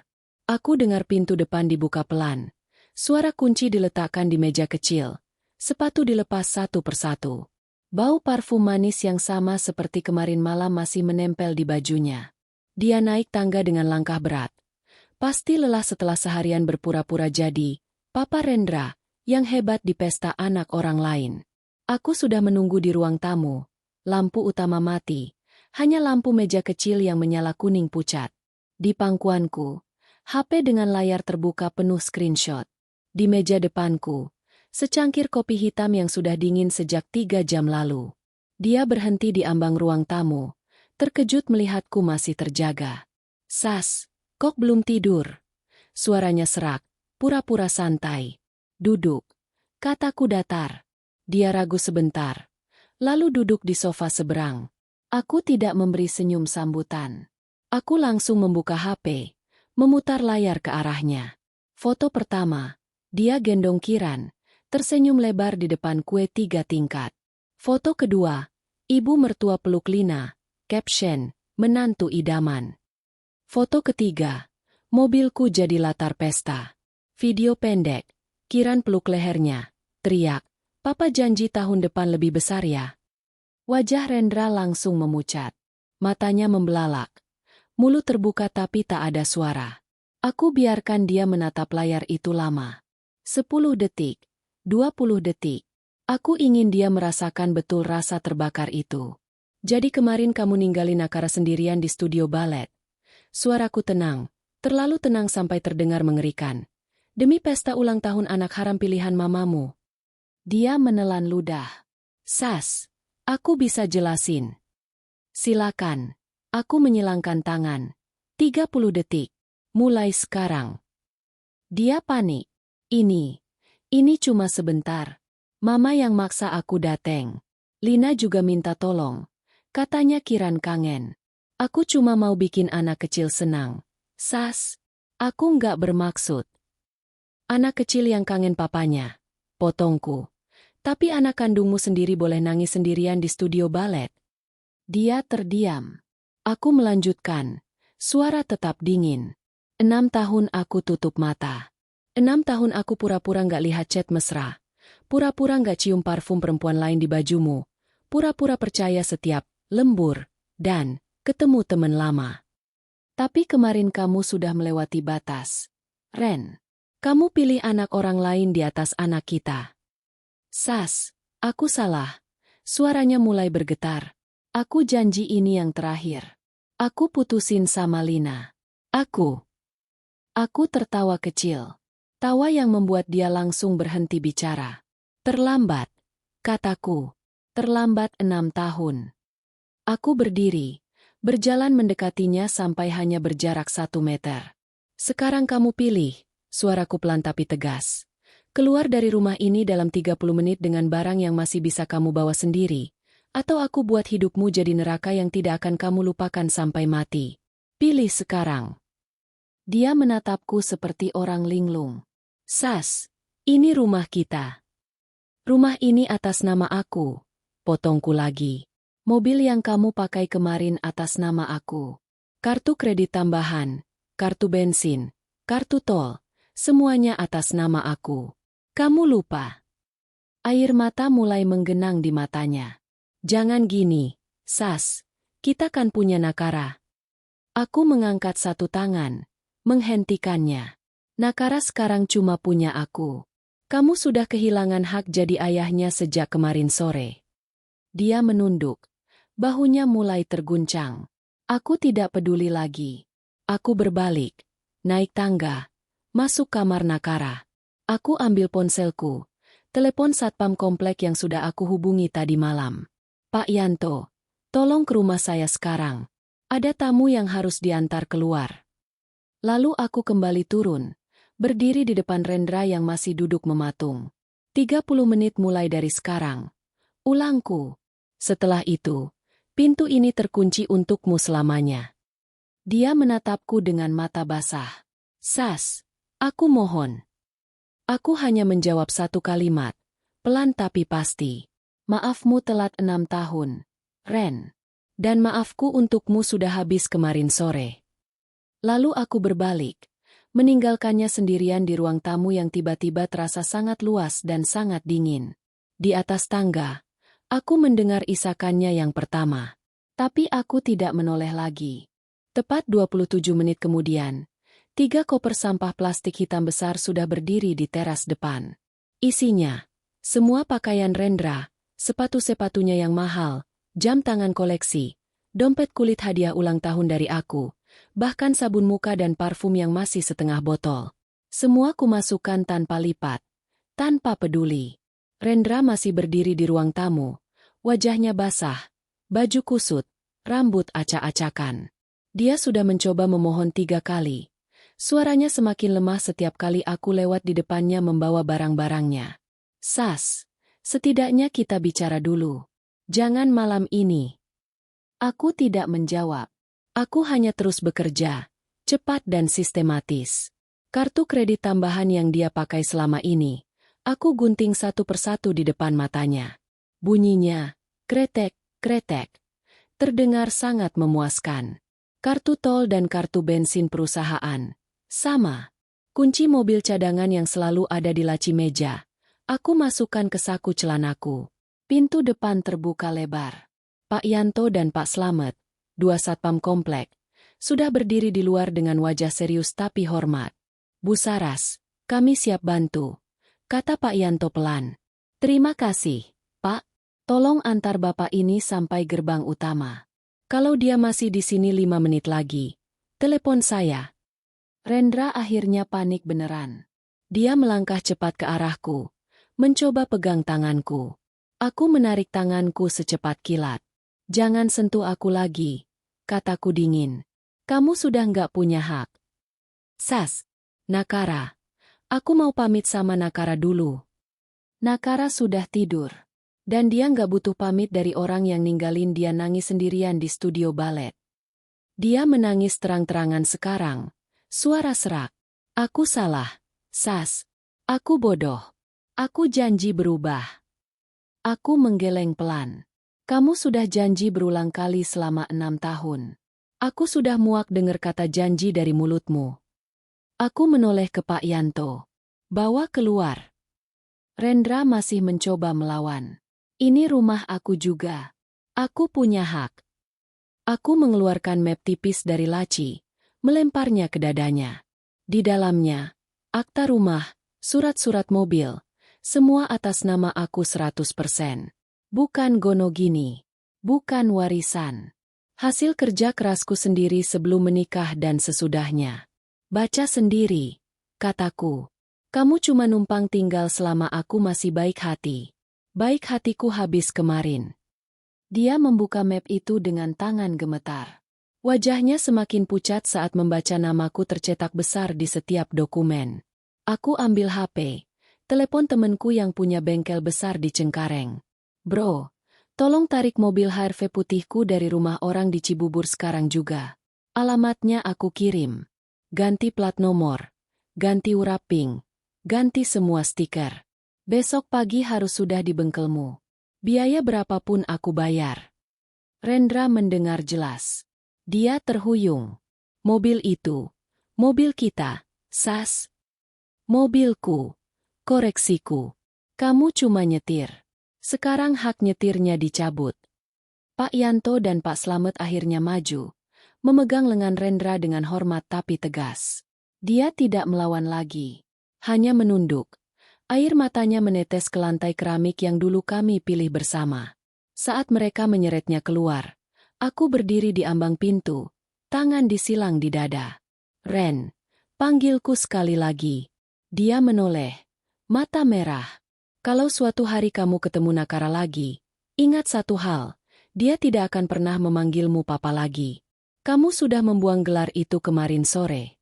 Aku dengar pintu depan dibuka pelan. Suara kunci diletakkan di meja kecil. Sepatu dilepas satu persatu. Bau parfum manis yang sama seperti kemarin malam masih menempel di bajunya. Dia naik tangga dengan langkah berat. Pasti lelah setelah seharian berpura-pura jadi Papa Rendra yang hebat di pesta anak orang lain. Aku sudah menunggu di ruang tamu. Lampu utama mati. Hanya lampu meja kecil yang menyala kuning pucat. Di pangkuanku, HP dengan layar terbuka penuh screenshot. Di meja depanku, secangkir kopi hitam yang sudah dingin sejak 3 jam lalu. Dia berhenti di ambang ruang tamu, terkejut melihatku masih terjaga. Sas, kok belum tidur? Suaranya serak, pura-pura santai. Duduk, kataku datar. Dia ragu sebentar, lalu duduk di sofa seberang. Aku tidak memberi senyum sambutan. Aku langsung membuka HP, memutar layar ke arahnya. Foto pertama, dia gendong Kiran, tersenyum lebar di depan kue 3 tingkat. Foto kedua, ibu mertua peluk Lina, caption, menantu idaman. Foto ketiga, mobilku jadi latar pesta. Video pendek, Kiran peluk lehernya, teriak, "Papa janji tahun depan lebih besar ya." Wajah Rendra langsung memucat. Matanya membelalak. Mulut terbuka tapi tak ada suara. Aku biarkan dia menatap layar itu lama. 10 detik, 20 detik. Aku ingin dia merasakan betul rasa terbakar itu. Jadi kemarin kamu ninggalin Nakara sendirian di studio balet. Suaraku tenang, terlalu tenang sampai terdengar mengerikan. Demi pesta ulang tahun anak haram pilihan mamamu. Dia menelan ludah. Sas. Aku bisa jelasin. Silakan. Aku menyilangkan tangan. 30 detik. Mulai sekarang. Dia panik. Ini cuma sebentar. Mama yang maksa aku dateng. Lina juga minta tolong. Katanya Kiran kangen. Aku cuma mau bikin anak kecil senang. Sas. Aku nggak bermaksud. Anak kecil yang kangen papanya. Potongku. Tapi anak kandungmu sendiri boleh nangis sendirian di studio balet. Dia terdiam. Aku melanjutkan. Suara tetap dingin. 6 tahun aku tutup mata. 6 tahun aku pura-pura nggak lihat chat mesra. Pura-pura nggak cium parfum perempuan lain di bajumu. Pura-pura percaya setiap lembur dan ketemu teman lama. Tapi kemarin kamu sudah melewati batas. Ren, kamu pilih anak orang lain di atas anak kita. Sas, aku salah. Suaranya mulai bergetar. Aku janji ini yang terakhir. Aku putusin sama Lina. Aku tertawa kecil. Tawa yang membuat dia langsung berhenti bicara. Terlambat, kataku. Terlambat 6 tahun. Aku berdiri, berjalan mendekatinya sampai hanya berjarak 1 meter. Sekarang kamu pilih, suaraku pelan tapi tegas. Keluar dari rumah ini dalam 30 menit dengan barang yang masih bisa kamu bawa sendiri. Atau aku buat hidupmu jadi neraka yang tidak akan kamu lupakan sampai mati. Pilih sekarang. Dia menatapku seperti orang linglung. Sas, ini rumah kita. Rumah ini atas nama aku. Potongku lagi. Mobil yang kamu pakai kemarin atas nama aku. Kartu kredit tambahan, kartu bensin, kartu tol, semuanya atas nama aku. Kamu lupa. Air mata mulai menggenang di matanya. Jangan gini, Sas. Kita kan punya Nakara. Aku mengangkat satu tangan, menghentikannya. Nakara sekarang cuma punya aku. Kamu sudah kehilangan hak jadi ayahnya sejak kemarin sore. Dia menunduk. Bahunya mulai terguncang. Aku tidak peduli lagi. Aku berbalik. Naik tangga. Masuk kamar Nakara. Aku ambil ponselku. Telepon satpam komplek yang sudah aku hubungi tadi malam. Pak Yanto, tolong ke rumah saya sekarang. Ada tamu yang harus diantar keluar. Lalu aku kembali turun, berdiri di depan Rendra yang masih duduk mematung. 30 menit mulai dari sekarang. Ulangku. Setelah itu, pintu ini terkunci untukmu selamanya. Dia menatapku dengan mata basah. Sas, aku mohon. Aku hanya menjawab satu kalimat, pelan tapi pasti. Maafmu telat 6 tahun, Ren. Dan maafku untukmu sudah habis kemarin sore. Lalu aku berbalik, meninggalkannya sendirian di ruang tamu yang tiba-tiba terasa sangat luas dan sangat dingin. Di atas tangga, aku mendengar isakannya yang pertama. Tapi aku tidak menoleh lagi. Tepat 27 menit kemudian, 3 koper sampah plastik hitam besar sudah berdiri di teras depan. Isinya, semua pakaian Rendra, sepatu-sepatunya yang mahal, jam tangan koleksi, dompet kulit hadiah ulang tahun dari aku, bahkan sabun muka dan parfum yang masih setengah botol. Semua kumasukkan tanpa lipat, tanpa peduli. Rendra masih berdiri di ruang tamu, wajahnya basah, baju kusut, rambut acak-acakan. Dia sudah mencoba memohon 3 kali. Suaranya semakin lemah setiap kali aku lewat di depannya membawa barang-barangnya. Sas. Setidaknya kita bicara dulu. Jangan malam ini. Aku tidak menjawab. Aku hanya terus bekerja, cepat dan sistematis. Kartu kredit tambahan yang dia pakai selama ini, Aku gunting satu persatu di depan matanya. Bunyinya, kretek, kretek. Terdengar sangat memuaskan. Kartu tol dan kartu bensin perusahaan. Sama. Kunci mobil cadangan yang selalu ada di laci meja. Aku masukkan ke saku celanaku. Pintu depan terbuka lebar. Pak Yanto dan Pak Slamet, dua satpam komplek, sudah berdiri di luar dengan wajah serius tapi hormat. Bu Saras, kami siap bantu, kata Pak Yanto pelan. Terima kasih, Pak. Tolong antar Bapak ini sampai gerbang utama. Kalau dia masih di sini 5 menit lagi, telepon saya. Rendra akhirnya panik beneran. Dia melangkah cepat ke arahku, mencoba pegang tanganku. Aku menarik tanganku secepat kilat. Jangan sentuh aku lagi, kataku dingin. Kamu sudah nggak punya hak. Sas, Nakara. Aku mau pamit sama Nakara dulu. Nakara sudah tidur. Dan dia nggak butuh pamit dari orang yang ninggalin dia nangis sendirian di studio balet. Dia menangis terang-terangan sekarang. Suara serak. Aku salah. Sas. Aku bodoh. Aku janji berubah. Aku menggeleng pelan. Kamu sudah janji berulang kali selama 6 tahun. Aku sudah muak dengar kata janji dari mulutmu. Aku menoleh ke Pak Yanto. Bawa keluar. Rendra masih mencoba melawan. Ini rumah aku juga. Aku punya hak. Aku mengeluarkan map tipis dari laci, melemparnya ke dadanya. Di dalamnya, akta rumah, surat-surat mobil, semua atas nama aku 100%. Bukan gonogini. Bukan warisan. Hasil kerja kerasku sendiri sebelum menikah dan sesudahnya. Baca sendiri, kataku. Kamu cuma numpang tinggal selama aku masih baik hati. Baik hatiku habis kemarin. Dia membuka map itu dengan tangan gemetar. Wajahnya semakin pucat saat membaca namaku tercetak besar di setiap dokumen. Aku ambil HP, telepon temenku yang punya bengkel besar di Cengkareng. Bro, tolong tarik mobil HRV putihku dari rumah orang di Cibubur sekarang juga. Alamatnya aku kirim. Ganti plat nomor. Ganti wrapping. Ganti semua stiker. Besok pagi harus sudah di bengkelmu. Biaya berapapun aku bayar. Rendra mendengar jelas. Dia terhuyung. Mobil itu. Mobil kita. Sas. Mobilku. Koreksiku. Kamu cuma nyetir. Sekarang hak nyetirnya dicabut. Pak Yanto dan Pak Slamet akhirnya maju, memegang lengan Rendra dengan hormat tapi tegas. Dia tidak melawan lagi, hanya menunduk. Air matanya menetes ke lantai keramik yang dulu kami pilih bersama. Saat mereka menyeretnya keluar, aku berdiri di ambang pintu, tangan disilang di dada. Ren, panggilku sekali lagi. Dia menoleh, mata merah. Kalau suatu hari kamu ketemu Nakara lagi, ingat satu hal, dia tidak akan pernah memanggilmu papa lagi. Kamu sudah membuang gelar itu kemarin sore.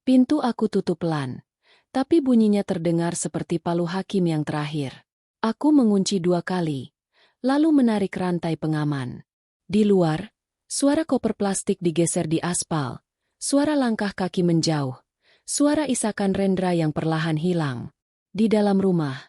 Pintu aku tutup pelan, tapi bunyinya terdengar seperti palu hakim yang terakhir. Aku mengunci 2 kali, lalu menarik rantai pengaman. Di luar, suara koper plastik digeser di aspal, suara langkah kaki menjauh, suara isakan Rendra yang perlahan hilang. Di dalam rumah,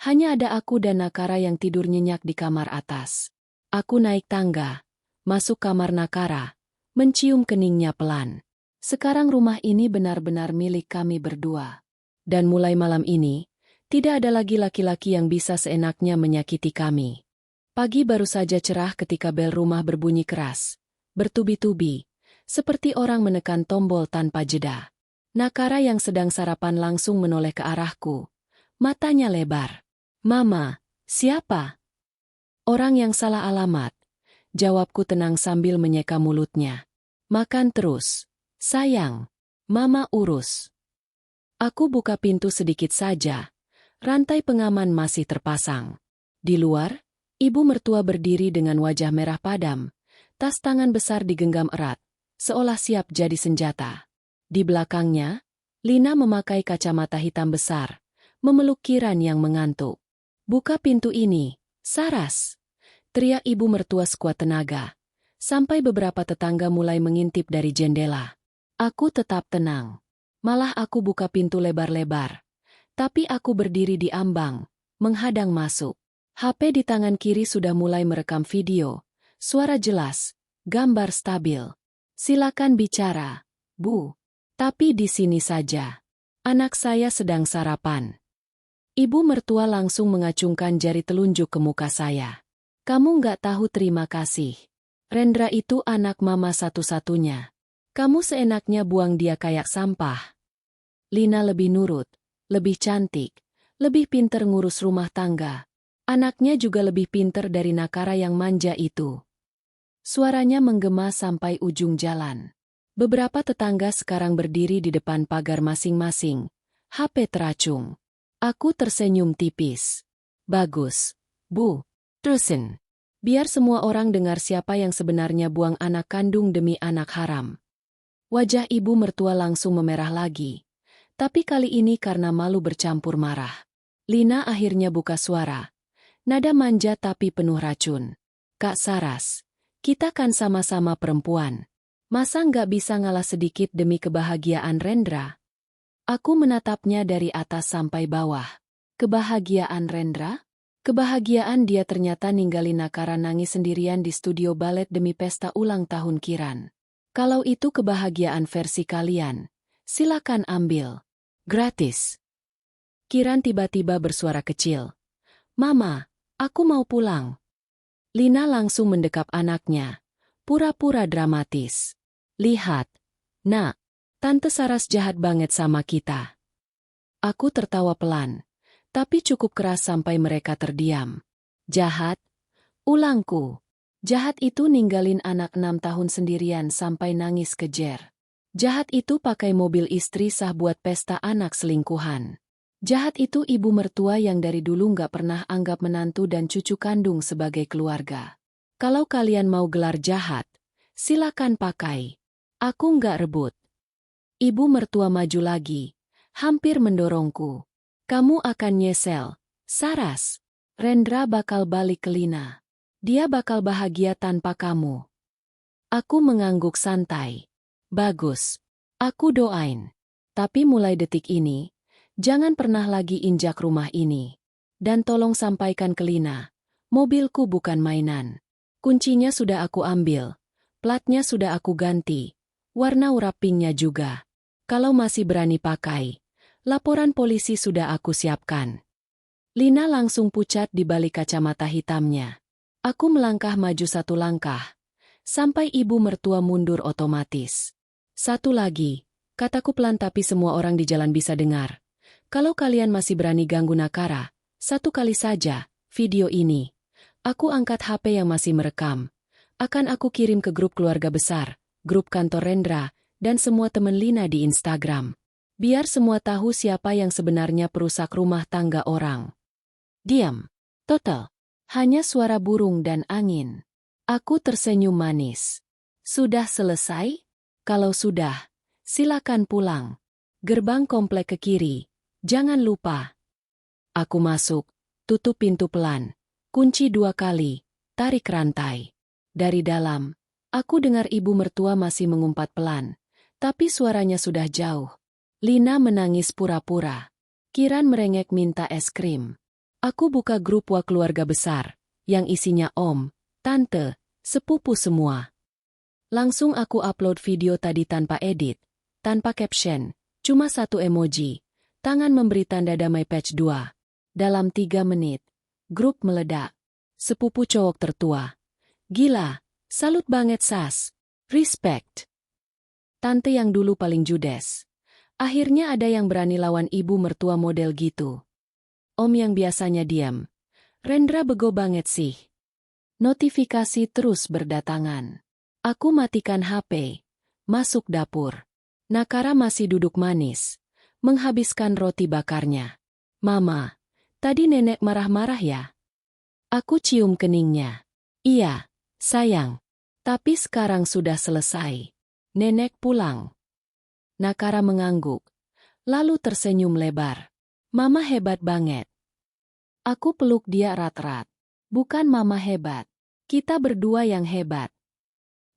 hanya ada aku dan Nakara yang tidur nyenyak di kamar atas. Aku naik tangga, masuk kamar Nakara, mencium keningnya pelan. Sekarang rumah ini benar-benar milik kami berdua. Dan mulai malam ini, tidak ada lagi laki-laki yang bisa seenaknya menyakiti kami. Pagi baru saja cerah ketika bel rumah berbunyi keras, bertubi-tubi, seperti orang menekan tombol tanpa jeda. Nakara yang sedang sarapan langsung menoleh ke arahku. Matanya lebar. Mama, siapa? Orang yang salah alamat. Jawabku tenang sambil menyeka mulutnya. Makan terus. Sayang. Mama urus. Aku buka pintu sedikit saja. Rantai pengaman masih terpasang. Di luar, ibu mertua berdiri dengan wajah merah padam. Tas tangan besar digenggam erat, seolah siap jadi senjata. Di belakangnya, Lina memakai kacamata hitam besar, memeluk Kiran yang mengantuk. Buka pintu ini, Saras. Teriak ibu mertua sekuat tenaga. Sampai beberapa tetangga mulai mengintip dari jendela. Aku tetap tenang. Malah aku buka pintu lebar-lebar. Tapi aku berdiri di ambang, menghadang masuk. HP di tangan kiri sudah mulai merekam video. Suara jelas, gambar stabil. Silakan bicara, Bu. Tapi di sini saja. Anak saya sedang sarapan. Ibu mertua langsung mengacungkan jari telunjuk ke muka saya. Kamu nggak tahu terima kasih. Rendra itu anak mama satu-satunya. Kamu seenaknya buang dia kayak sampah. Lina lebih nurut, lebih cantik, lebih pinter ngurus rumah tangga. Anaknya juga lebih pinter dari Nakara yang manja itu. Suaranya menggema sampai ujung jalan. Beberapa tetangga sekarang berdiri di depan pagar masing-masing. HP teracung. Aku tersenyum tipis. Bagus, Bu. Terusin. Biar semua orang dengar siapa yang sebenarnya buang anak kandung demi anak haram. Wajah ibu mertua langsung memerah lagi. Tapi kali ini karena malu bercampur marah. Lina akhirnya buka suara. Nada manja tapi penuh racun. Kak Saras, kita kan sama-sama perempuan. Masa nggak bisa ngalah sedikit demi kebahagiaan Rendra? Aku menatapnya dari atas sampai bawah. Kebahagiaan Rendra? Kebahagiaan dia ternyata ninggalin Nakara nangis sendirian di studio balet demi pesta ulang tahun Kiran. Kalau itu kebahagiaan versi kalian, silakan ambil. Gratis. Kiran tiba-tiba bersuara kecil. Mama, aku mau pulang. Lina langsung mendekap anaknya. Pura-pura dramatis. Lihat. Nak, Tante Saras jahat banget sama kita. Aku tertawa pelan. Tapi cukup keras sampai mereka terdiam. Jahat? Ulangku. Jahat itu ninggalin anak 6 tahun sendirian sampai nangis kejer. Jahat itu pakai mobil istri sah buat pesta anak selingkuhan. Jahat itu ibu mertua yang dari dulu nggak pernah anggap menantu dan cucu kandung sebagai keluarga. Kalau kalian mau gelar jahat, silakan pakai. Aku nggak rebut. Ibu mertua maju lagi, hampir mendorongku. Kamu akan nyesel, Saras. Rendra bakal balik ke Lina. Dia bakal bahagia tanpa kamu. Aku mengangguk santai. Bagus. Aku doain. Tapi mulai detik ini, jangan pernah lagi injak rumah ini. Dan tolong sampaikan ke Lina, mobilku bukan mainan. Kuncinya sudah aku ambil. Platnya sudah aku ganti. Warna urap pinknya juga. Kalau masih berani pakai, laporan polisi sudah aku siapkan. Lina langsung pucat di balik kacamata hitamnya. Aku melangkah maju 1 langkah. Sampai ibu mertua mundur otomatis. 1 lagi, kataku pelan tapi semua orang di jalan bisa dengar. Kalau kalian masih berani ganggu Nakara, 1 kali saja, video ini. Aku angkat HP yang masih merekam. Akan aku kirim ke grup keluarga besar, grup kantor Rendra, dan semua teman Lina di Instagram. Biar semua tahu siapa yang sebenarnya perusak rumah tangga orang. Diam. Total. Hanya suara burung dan angin. Aku tersenyum manis. Sudah selesai? Kalau sudah, silakan pulang. Gerbang komplek ke kiri. Jangan lupa. Aku masuk, tutup pintu pelan. Kunci 2 kali, tarik rantai. Dari dalam, aku dengar ibu mertua masih mengumpat pelan. Tapi suaranya sudah jauh. Lina menangis pura-pura. Kiran merengek minta es krim. Aku buka grup wa keluarga besar, yang isinya om, tante, sepupu semua. Langsung aku upload video tadi tanpa edit, tanpa caption, cuma 1 emoji. Tangan memberi tanda damai patch 2. Dalam 3 menit, grup meledak. Sepupu cowok tertua. Gila, salut banget Sas. Respect. Tante yang dulu paling judes. Akhirnya ada yang berani lawan ibu mertua model gitu. Om yang biasanya diam. Rendra bego banget sih. Notifikasi terus berdatangan. Aku matikan HP. Masuk dapur. Nakara masih duduk manis. Menghabiskan roti bakarnya. Mama, tadi nenek marah-marah ya? Aku cium keningnya. Iya, sayang. Tapi sekarang sudah selesai. Nenek pulang. Nakara mengangguk. Lalu tersenyum lebar. Mama hebat banget. Aku peluk dia erat-erat. Bukan mama hebat. Kita berdua yang hebat.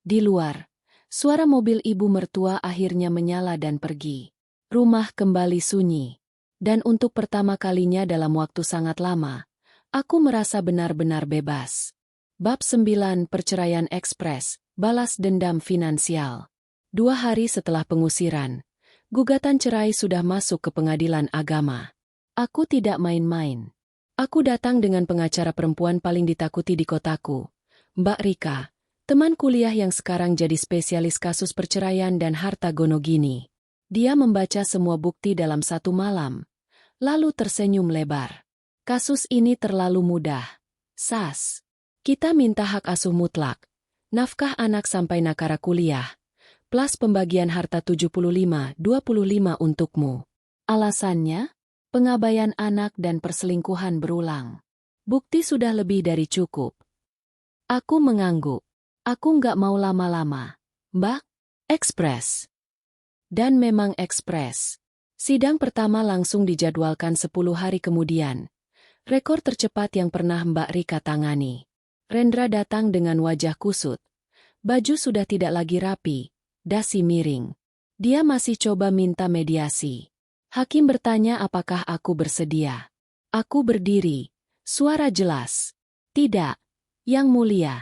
Di luar, suara mobil ibu mertua akhirnya menyala dan pergi. Rumah kembali sunyi. Dan untuk pertama kalinya dalam waktu sangat lama, aku merasa benar-benar bebas. Bab 9 Perceraian Ekspres, Balas Dendam Finansial. 2 hari setelah pengusiran, gugatan cerai sudah masuk ke pengadilan agama. Aku tidak main-main. Aku datang dengan pengacara perempuan paling ditakuti di kotaku, Mbak Rika, teman kuliah yang sekarang jadi spesialis kasus perceraian dan harta gono gini. Dia membaca semua bukti dalam satu malam, lalu tersenyum lebar. Kasus ini terlalu mudah. Sas. Kita minta hak asuh mutlak, nafkah anak sampai nakara kuliah, plus pembagian harta 75-25 untukmu. Alasannya? Pengabaian anak dan perselingkuhan berulang. Bukti sudah lebih dari cukup. Aku mengangguk. Aku nggak mau lama-lama. Mbak, ekspres. Dan memang ekspres. Sidang pertama langsung dijadwalkan 10 hari kemudian. Rekor tercepat yang pernah Mbak Rika tangani. Rendra datang dengan wajah kusut. Baju sudah tidak lagi rapi, dasi miring. Dia masih coba minta mediasi. Hakim bertanya apakah aku bersedia. Aku berdiri. Suara jelas. Tidak, Yang Mulia.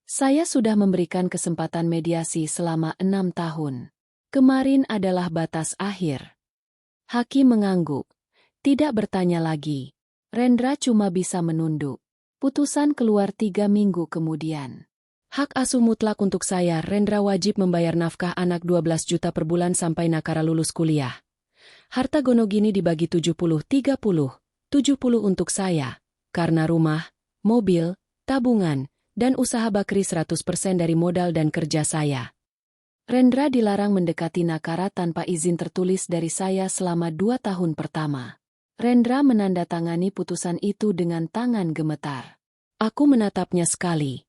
Saya sudah memberikan kesempatan mediasi selama 6 tahun. Kemarin adalah batas akhir. Hakim mengangguk. Tidak bertanya lagi. Rendra cuma bisa menunduk. Putusan keluar 3 minggu kemudian. Hak asuh mutlak untuk saya. Rendra wajib membayar nafkah anak 12 juta per bulan sampai nakara lulus kuliah. Harta gono gini dibagi 70-30. 70 untuk saya. Karena rumah, mobil, tabungan, dan usaha bakri 100% dari modal dan kerja saya. Rendra dilarang mendekati nakara tanpa izin tertulis dari saya selama 2 tahun pertama. Rendra menandatangani putusan itu dengan tangan gemetar. Aku menatapnya sekali,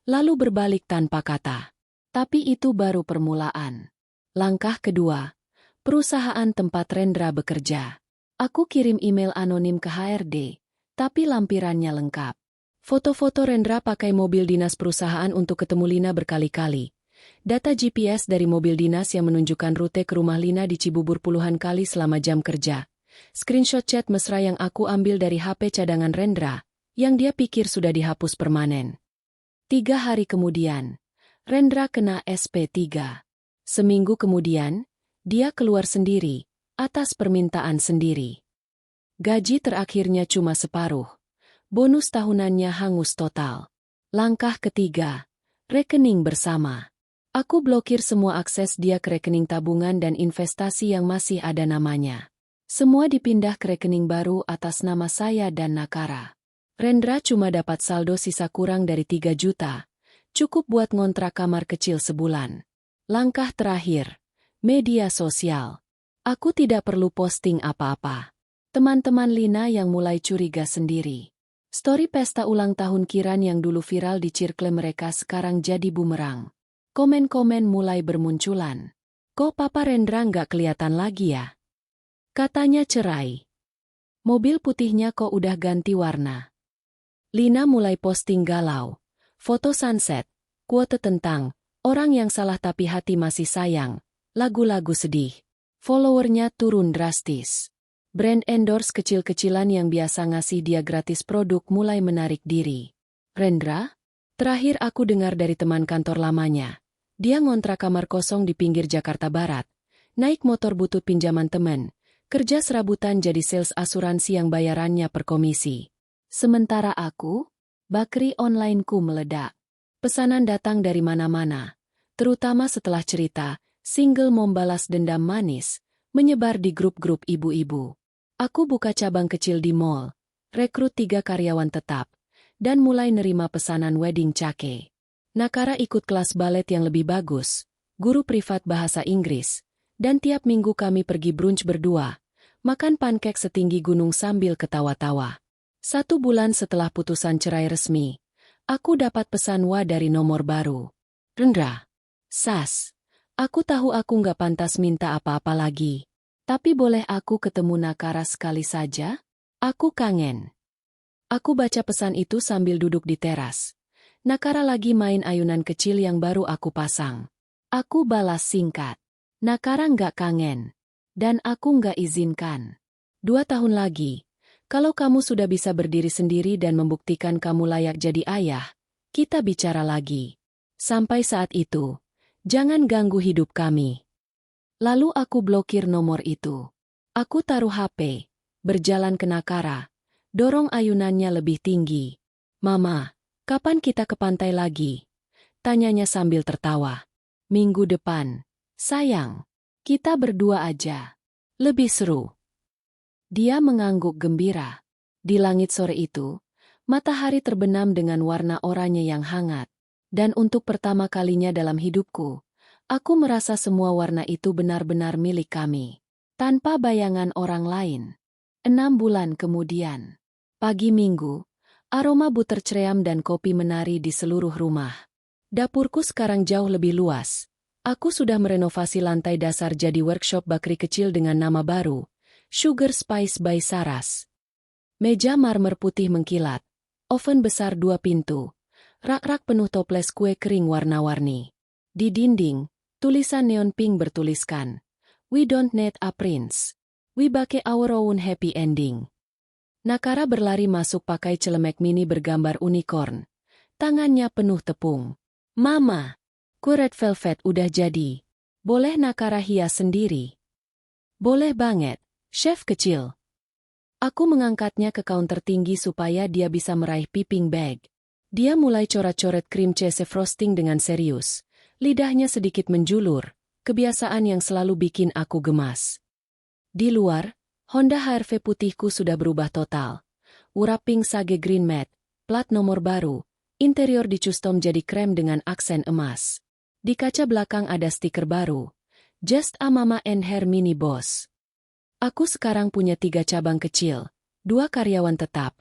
lalu berbalik tanpa kata. Tapi itu baru permulaan. Langkah kedua, perusahaan tempat Rendra bekerja. Aku kirim email anonim ke HRD, tapi lampirannya lengkap. Foto-foto Rendra pakai mobil dinas perusahaan untuk ketemu Lina berkali-kali. Data GPS dari mobil dinas yang menunjukkan rute ke rumah Lina di Cibubur puluhan kali selama jam kerja. Screenshot chat mesra yang aku ambil dari HP cadangan Rendra, yang dia pikir sudah dihapus permanen. 3 hari kemudian, Rendra kena SP3. Seminggu kemudian, dia keluar sendiri, atas permintaan sendiri. Gaji terakhirnya cuma separuh. Bonus tahunannya hangus total. Langkah ketiga, rekening bersama. Aku blokir semua akses dia ke rekening tabungan dan investasi yang masih ada namanya. Semua dipindah ke rekening baru atas nama saya dan nakara. Rendra cuma dapat saldo sisa kurang dari 3 juta. Cukup buat ngontrak kamar kecil sebulan. Langkah terakhir, media sosial. Aku tidak perlu posting apa-apa. Teman-teman Lina yang mulai curiga sendiri. Story pesta ulang tahun Kiran yang dulu viral di circle mereka sekarang jadi bumerang. Komen-komen mulai bermunculan. Kok Papa Rendra nggak kelihatan lagi ya? Katanya cerai. Mobil putihnya kok udah ganti warna. Lina mulai posting galau. Foto sunset, quote tentang orang yang salah tapi hati masih sayang, lagu-lagu sedih. Followernya turun drastis. Brand endorse kecil-kecilan yang biasa ngasih dia gratis produk mulai menarik diri. Rendra? Terakhir aku dengar dari teman kantor lamanya. Dia ngontrak kamar kosong di pinggir Jakarta Barat. Naik motor butut pinjaman teman. Kerja serabutan jadi sales asuransi yang bayarannya per komisi. Sementara aku, bakri onlineku meledak. Pesanan datang dari mana-mana. Terutama setelah cerita, single mom balas dendam manis, menyebar di grup-grup ibu-ibu. Aku buka cabang kecil di mall, rekrut 3 karyawan tetap, dan mulai nerima pesanan wedding cake. Nakara ikut kelas balet yang lebih bagus, guru privat bahasa Inggris, dan tiap minggu kami pergi brunch berdua, makan pancake setinggi gunung sambil ketawa-tawa. 1 bulan setelah putusan cerai resmi, aku dapat pesan WA dari nomor baru. Rendra. Sas. Aku tahu aku nggak pantas minta apa-apa lagi. Tapi boleh aku ketemu nakara sekali saja? Aku kangen. Aku baca pesan itu sambil duduk di teras. Nakara lagi main ayunan kecil yang baru aku pasang. Aku balas singkat. Nakara nggak kangen. Dan aku nggak izinkan. 2 tahun lagi, kalau kamu sudah bisa berdiri sendiri dan membuktikan kamu layak jadi ayah, kita bicara lagi. Sampai saat itu, jangan ganggu hidup kami. Lalu aku blokir nomor itu. Aku taruh HP, berjalan ke Nakara, dorong ayunannya lebih tinggi. Mama, kapan kita ke pantai lagi? Tanyanya sambil tertawa. Minggu depan. Sayang, kita berdua aja. Lebih seru. Dia mengangguk gembira. Di langit sore itu, matahari terbenam dengan warna oranye yang hangat. Dan untuk pertama kalinya dalam hidupku, aku merasa semua warna itu benar-benar milik kami. Tanpa bayangan orang lain. 6 bulan kemudian. Pagi Minggu, aroma butter ceream dan kopi menari di seluruh rumah. Dapurku sekarang jauh lebih luas. Aku sudah merenovasi lantai dasar jadi workshop bakri kecil dengan nama baru, Sugar Spice by Saras. Meja marmer putih mengkilat, oven besar 2 pintu, rak-rak penuh toples kue kering warna-warni. Di dinding, tulisan neon pink bertuliskan, "We don't need a prince. We bake our own happy ending." Nakara berlari masuk pakai celemek mini bergambar unicorn. Tangannya penuh tepung. Mama, kue red velvet udah jadi. Boleh Nakara hias sendiri? Boleh banget, chef kecil. Aku mengangkatnya ke counter tinggi supaya dia bisa meraih piping bag. Dia mulai coret-coret krim cheese frosting dengan serius. Lidahnya sedikit menjulur, kebiasaan yang selalu bikin aku gemas. Di luar, Honda HR-V putihku sudah berubah total. Wrapping sage green matte, plat nomor baru. Interior dicustom jadi krem dengan aksen emas. Di kaca belakang ada stiker baru. Just a Mama and Her Mini Boss. Aku sekarang punya 3 cabang kecil, 2 karyawan tetap,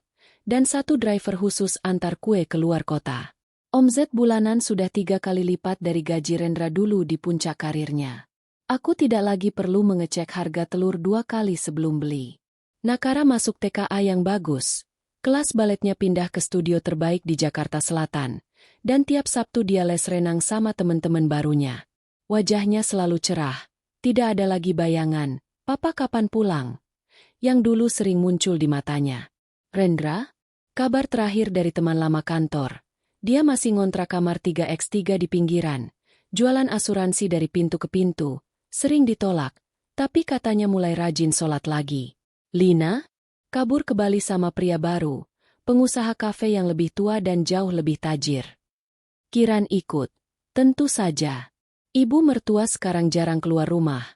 dan 1 driver khusus antar kue keluar kota. Omzet bulanan sudah 3 kali lipat dari gaji Rendra dulu di puncak karirnya. Aku tidak lagi perlu mengecek harga telur 2 kali sebelum beli. Nakara masuk TKA yang bagus. Kelas baletnya pindah ke studio terbaik di Jakarta Selatan, dan tiap Sabtu dia les renang sama teman-teman barunya. Wajahnya selalu cerah, tidak ada lagi bayangan, "Papa kapan pulang?" yang dulu sering muncul di matanya. Rendra? Kabar terakhir dari teman lama kantor. Dia masih ngontrak kamar 3x3 di pinggiran, jualan asuransi dari pintu ke pintu, sering ditolak, tapi katanya mulai rajin sholat lagi. Lina? Kabur ke Bali sama pria baru, pengusaha kafe yang lebih tua dan jauh lebih tajir. Kiran ikut. Tentu saja. Ibu mertua sekarang jarang keluar rumah.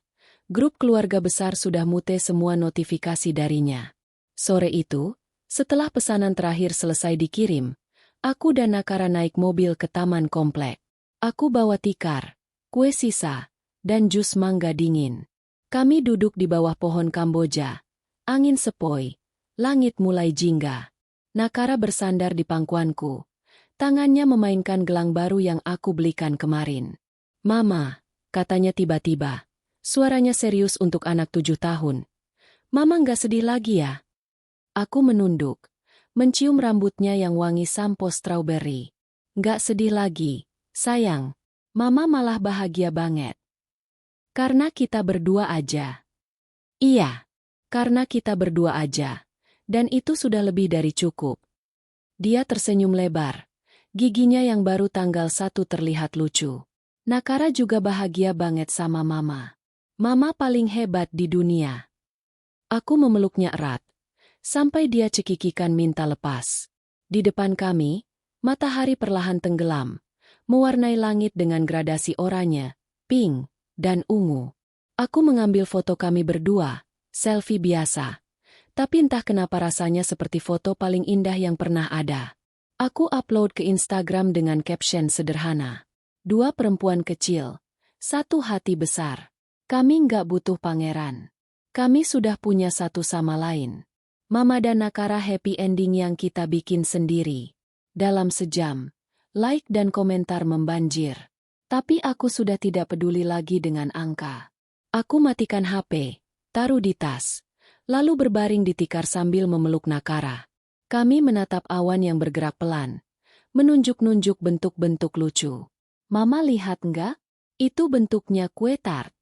Grup keluarga besar sudah mute semua notifikasi darinya. Sore itu, setelah pesanan terakhir selesai dikirim, aku dan Nakara naik mobil ke taman komplek. Aku bawa tikar, kue sisa, dan jus mangga dingin. Kami duduk di bawah pohon Kamboja. Angin sepoi. Langit mulai jingga. Nakara bersandar di pangkuanku. Tangannya memainkan gelang baru yang aku belikan kemarin. "Mama," katanya tiba-tiba. Suaranya serius untuk anak 7 tahun. "Mama nggak sedih lagi ya?" Aku menunduk, mencium rambutnya yang wangi sampo strawberry. "Nggak sedih lagi, sayang. Mama malah bahagia banget. Karena kita berdua aja." "Iya, karena kita berdua aja. Dan itu sudah lebih dari cukup." Dia tersenyum lebar. Giginya yang baru tanggal 1 terlihat lucu. Nakara juga bahagia banget sama Mama. Mama paling hebat di dunia. Aku memeluknya erat. Sampai dia cekikikan minta lepas. Di depan kami, matahari perlahan tenggelam. Mewarnai langit dengan gradasi oranye, pink, dan ungu. Aku mengambil foto kami berdua, selfie biasa. Tapi entah kenapa rasanya seperti foto paling indah yang pernah ada. Aku upload ke Instagram dengan caption sederhana. 2 perempuan kecil, 1 hati besar. Kami nggak butuh pangeran. Kami sudah punya satu sama lain. Mama dan Nakara happy ending yang kita bikin sendiri. Dalam sejam, like dan komentar membanjir. Tapi aku sudah tidak peduli lagi dengan angka. Aku matikan HP, taruh di tas. Lalu berbaring di tikar sambil memeluk Nakara. Kami menatap awan yang bergerak pelan, menunjuk-nunjuk bentuk-bentuk lucu. "Mama lihat nggak? Itu bentuknya kue tart."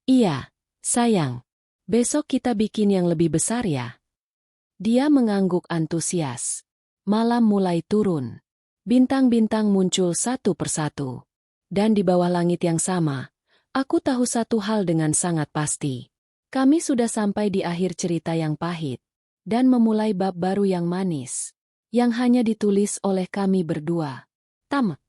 "Iya, sayang. Besok kita bikin yang lebih besar ya. Dia mengangguk antusias. Malam mulai turun. Bintang-bintang muncul satu persatu. Dan di bawah langit yang sama, aku tahu satu hal dengan sangat pasti. Kami sudah sampai di akhir cerita yang pahit. Dan memulai bab baru yang manis. Yang hanya ditulis oleh kami berdua. Tamat.